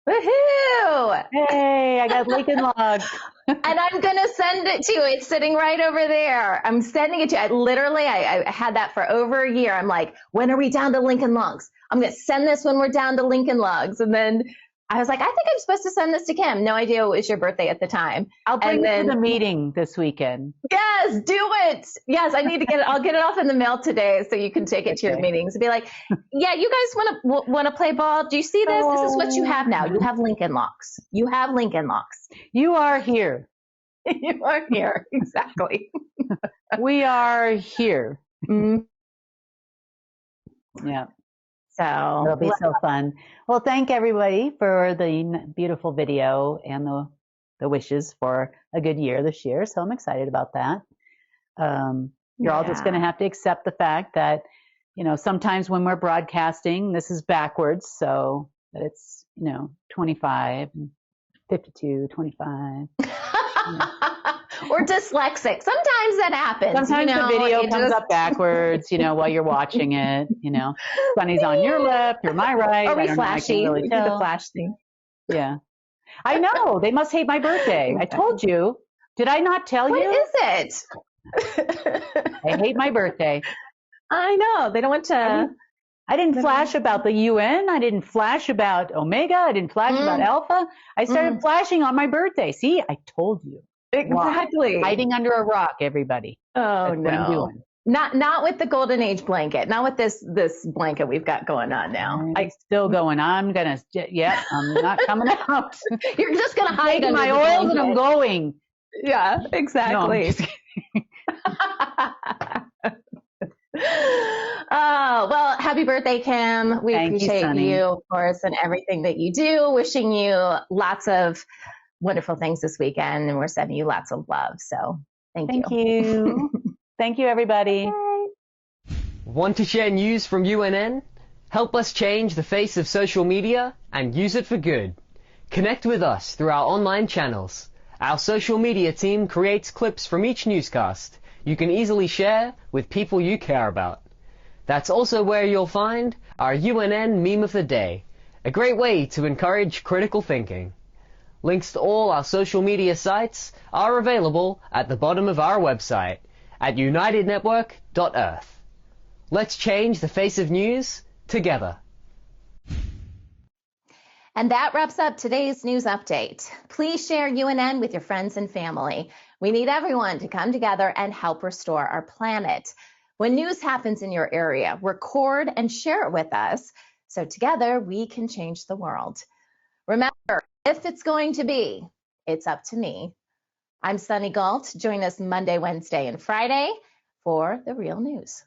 Woohoo! Hey, I got Lincoln Logs. And I'm going to send it to you. It's sitting right over there. I'm sending it to you. I had that for over a year. I'm like, when are we down to Lincoln Logs? I'm going to send this when we're down to Lincoln Logs. And then I was like, I think I'm supposed to send this to Kim. No idea it was your birthday at the time. I'll bring it to the meeting this weekend. Yes, do it. Yes, I need to get it. I'll get it off in the mail today so you can take it to your meetings and be like, yeah, you guys want to play ball? Do you see this? This is what you have now. You have Lincoln Logs. You have Lincoln Logs. You are here. You are here. Exactly. We are here. Mm-hmm. Yeah. So it'll be so fun. Well, thank everybody for the beautiful video and the wishes for a good year this year. So I'm excited about that. You're all just going to have to accept the fact that, sometimes when we're broadcasting, this is backwards. So that it's, 25 and 52, 25. We're dyslexic. Sometimes that happens. Sometimes the video comes up backwards, while you're watching it. Sunny's on your left, you're my right. Are we flashy? Really we do the flash thing. Yeah. I know. They must hate my birthday. I told you. Did I not tell you? What is it? They hate my birthday. I know. They don't want to. I didn't flash about the UN. I didn't flash about Omega. I didn't flash about Alpha. I started flashing on my birthday. See, I told you. Exactly. Hiding under a rock, everybody. Oh, That's what I'm doing. Not with the golden age blanket, not with this blanket we've got going on now. I'm still going. I'm not coming out. You're just gonna hide under my oils and I'm going. Yeah, exactly. Oh, well, happy birthday, Kim. We appreciate you, of course, and everything that you do. Wishing you lots of wonderful things this weekend, and we're sending you lots of love. So thank you. Thank you, everybody. Want to share news from UNN? Help us change the face of social media and use it for good. Connect with us through our online channels. Our social media team creates clips from each newscast you can easily share with people you care about. That's also where you'll find our UNN Meme of the Day, a great way to encourage critical thinking. Links to all our social media sites are available at the bottom of our website at unitednetwork.earth. Let's change the face of news together. And that wraps up today's news update. Please share UNN with your friends and family. We need everyone to come together and help restore our planet. When news happens in your area, record and share it with us so together we can change the world. Remember, if it's going to be, it's up to me. I'm Sunny Galt. Join us Monday, Wednesday, and Friday for the real news.